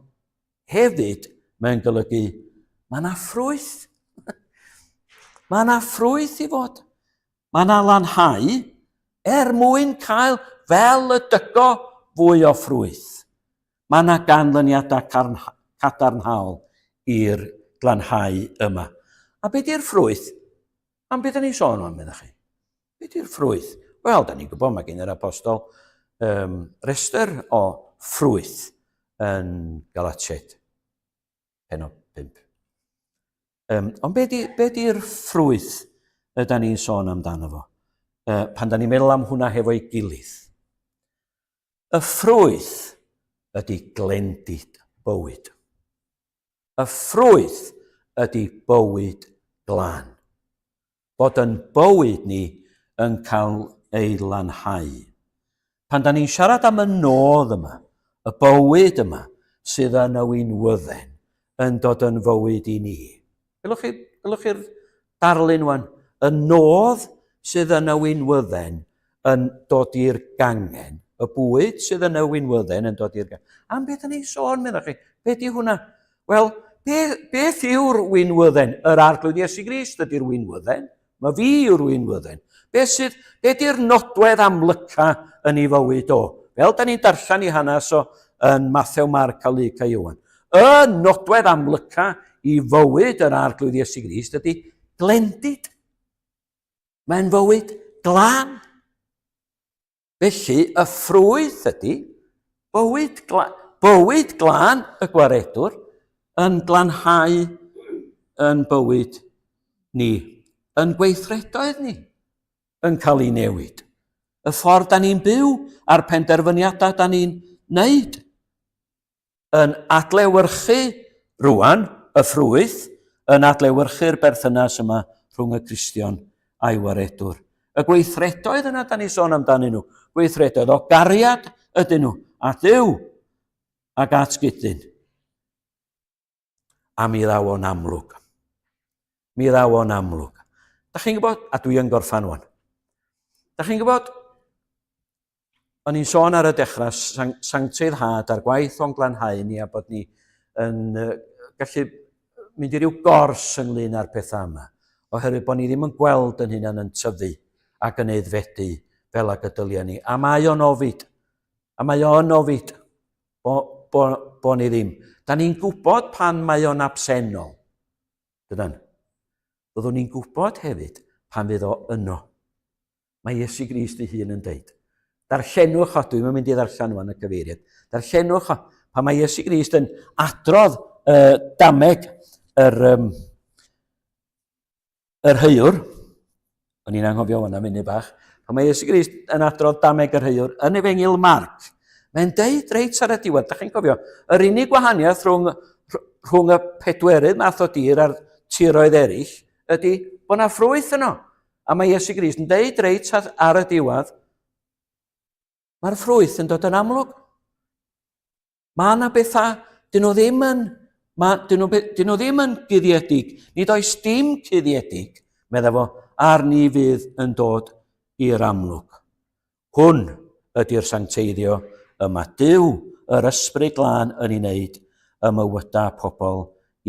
hefyd mae'n golygu, mae yna ffrwyth. Mae yna ffrwyth i fod. Mae yna lanhau mwyn cael fel y dygo fwy o ffrwyth. Mae yna ganlyniadau cadarnhaol i'r glanhau yma. A be di'r ffrwyth? Am beth ni sôn am, meddwl chi? Be di'r ffrwyth? Wel, da ni'n gwybod mae gen yr apostol rester o ffrwyth yn Galatiaid. Penod 5. Ond be di'r ffrwyth ydym ni'n sôn amdano fo? Pan da ni'n meddwl am hwnna hefo'i gilydd. Y ffrwyth ydy glendid bywyd. Y ffrwyth ydy bywyd glân. Bod yn bywyd ni yn cael ei lanhau. Pan da ni'n siarad am y nodd yma, y bywyd yma, sydd yn y winwydden, yn dod yn fywyd i ni. Gwelwch chi'r darlun wan? Y nodd sydd yn y winwydden yn dod i'r gangen. Y bwyd sydd yn y winwydden yn dod i'r gangen. Am beth yn ei sôn, meddwl chi? Be di hwnna? Wel, beth yw'r winwydden? Yr arglwydd Iesu Grist ydy'r winwydden. Mae fi yw'r winwydden. Be di'r nodwedd amlyca yn ei fywyd o? Fel da ni'n darllen i hanes o yn Mathew, Marc a Luc a Ioan. Y nodwedd amlyca i fywyd yr arglwydd Iesu Grist ydy glendid. Mae'n fywyd glân. Felly, y ffrwyth ydy bywyd glân y gwaredwr yn glanhau yn bywyd ni, yn gweithredoedd ni, yn cael ei newid. Y ffordd da ni'n byw a'r penderfyniadau da ni'n wneud yn adlewyrchu rwan y ffrwyth, yn adlewyrchu'r berthynas yma rhwng y Cristion a'i waredwr. Y gweithredoedd yna da ni sôn amdanyn nhw, gweithredoedd o gariad ydyn nhw, a Dduw ac at gydyn. A mi ddaw o'n amlwg. Mi ddaw o'n amlwg. Da chi'n gwybod, a dwi yn gorffan wan, da chi'n gwybod, o'n i'n sôn ar y dechrau sancteiddhad a'r gwaith o'n glanhau ni a bod ni yn gallu mynd i ryw gors ynglyn â'r pethau yma, oherwydd bod ni ddim yn gweld yn hynna'n yn tyfu ac yn eiddfedu fel ag y dylia ni. A mae o'n ofid. A mae o'n ofid bo ni ddim. Da ni'n gwybod pan mae o'n absennol. Dydan? Byddwn ni'n gwybod hefyd pan fydd o yno. Mae Iesu Grist ei hun yn deud. Darllenwch o, dwi'n mynd i ddarllen yma yn y cyfeiriad. Darllenwch o, pan mae Iesu Grist yn adrodd dameg yr heuwr, o'n i'n anghofio hwnna munud bach, pan mae Iesu Grist yn adrodd dameg yr heuwr yn Efengyl Marc, mae'n deud reit ar y diwedd, da chi'n cofio, yr unig gwahaniaeth rhwng y pedwerydd math o dir a'r tiroedd eraill ydy bod yna ffrwyth yno. A mae Iesu Grist yn deud reit ar y diwedd, mae'r ffrwyth yn dod yn amlwg. Mae yna bethau, dyn nhw ddim yn guddiedig. Nid oes dim cuddiedig, meddwl fo, ar ni fydd yn dod i'r amlwg. Hwn ydy'r sancteiddio yma. Duw, yr ysbryd glân yn ei wneud y mywydau pobl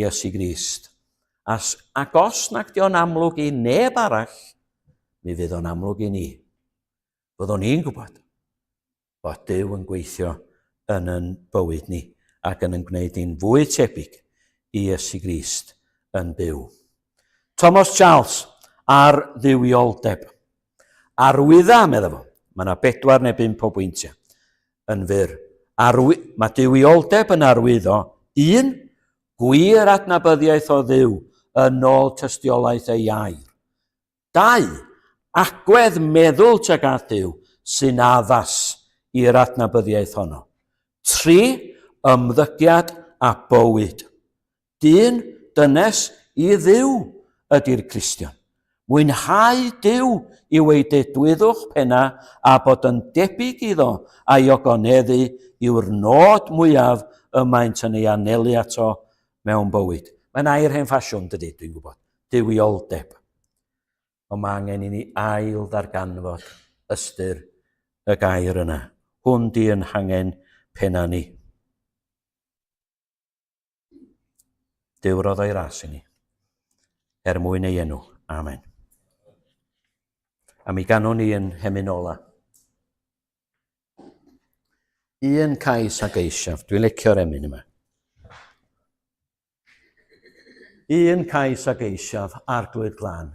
Iesu Grist. Ac os nag di o'n amlwg i neb arall, mi fydd o'n amlwg i ni. Byddwn ni'n gwybod bod Duw yn gweithio yn yn bywyd ni ac yn gwneud ni'n fwy tebyg i Iesu Grist yn byw. Thomas Charles ar ddiwioldeb. Arwydda, meddwl fo. Mae yna 4 neu 5 o bwyntiau yn fyr. Mae dywioldeb yn arwyddo 1. Gwir adnabyddiaeth o Dduw yn ôl tystiolaeth ei air. 2. Agwedd meddwl tuag at Dduw sy'n addas i'r adnabyddiaeth honno. 3. Ymddygiad a bywyd. Dyn, dynes i Dduw ydy'r Cristion. Mwynhau Dduw i'w ei dedwyddwch penna a bod yn debyg iddo a'i ogoneddu yw'r nod mwyaf y maent yn ei anelu ato mewn bywyd. Mae'n air hen ffasiwn, dydy, dwi'n gwybod. Dywioldeb. Ond mae angen i ni ail ddarganfod ystyr y gair yna. Hwn di yn hangen penna ni. Duw rodd o'i ras i ni. Mwyn ei enw. Amen. A mi ganon ni yn hemyn ola. 1 Cais a Geisiaf. Dwi'n licio'r emyn yma. 1 Cais a Geisiaf, Arglwydd Glân.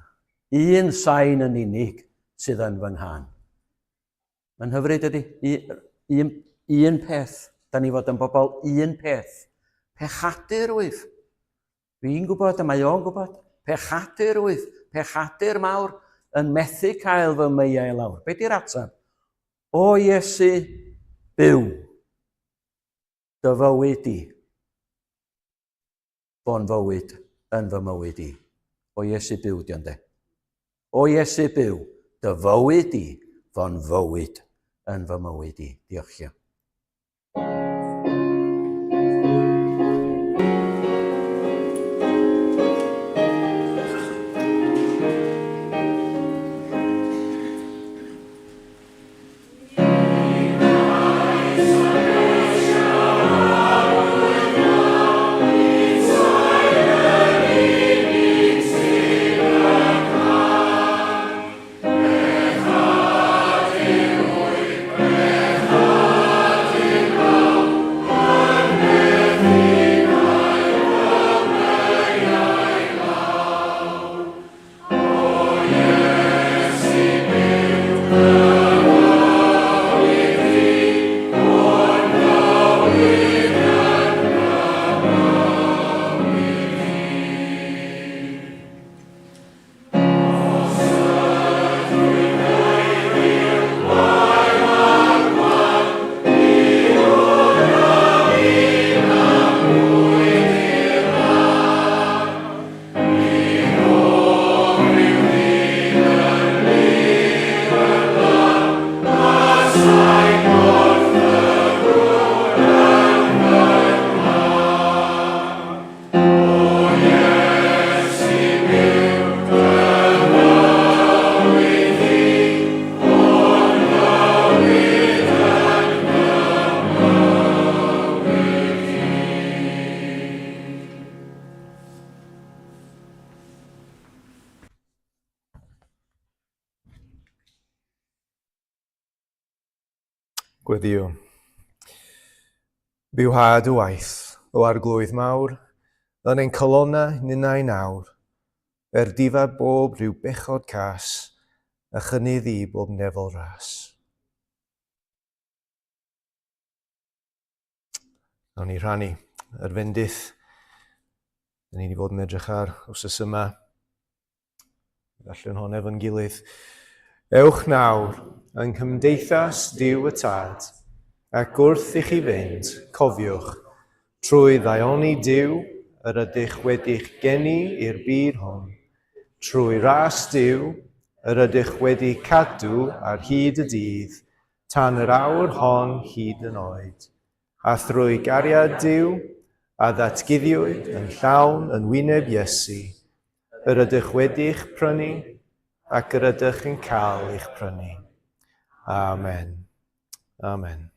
1 sain yn unig sydd yn fy nghân. Mae'n hyfryd ydy. Un peth. Da ni fod yn bobl 1 peth. Pechadur wyf. Fi'n gwybod a mae o'n gwybod. Pechadur wyf. Pechadur mawr yn methu cael fy meiau lawr. Be di'r ateb? O Iesu, byw. Dy fywyd i. Fo'n fywyd yn fy mywyd i. O Iesu byw di ond e. O Iesu byw. Dy fywyd i. Fo'n fywyd yn fy mywyd i. Diolch ia. Gweddio. Byw had o waith o arglwydd mawr, yn ein colonna ninnau nawr, difa bob rhyw bechod cas, a chynnydd i bob nefol ras. Nawn ni rhannu yr fendith. Da ni wedi bod yn edrych ar wsos yma. Allan hon efo'n gilydd. Ewch nawr yng nghymdeithas Duw y Tad, ac wrth i chi fynd, cofiwch, trwy ddaioni Duw, yr ydych wedi'ch geni i'r byd hon, trwy ras Duw, yr ydych wedi cadw ar hyd y dydd, tan yr awr hon hyd yn oed, a thrwy gariad Duw, a ddatguddiwyd yn llawn yn wyneb Iesu, yr ydych wedi'ch prynu, ac yr ydych yn cael eich prynu. Amen. Amen.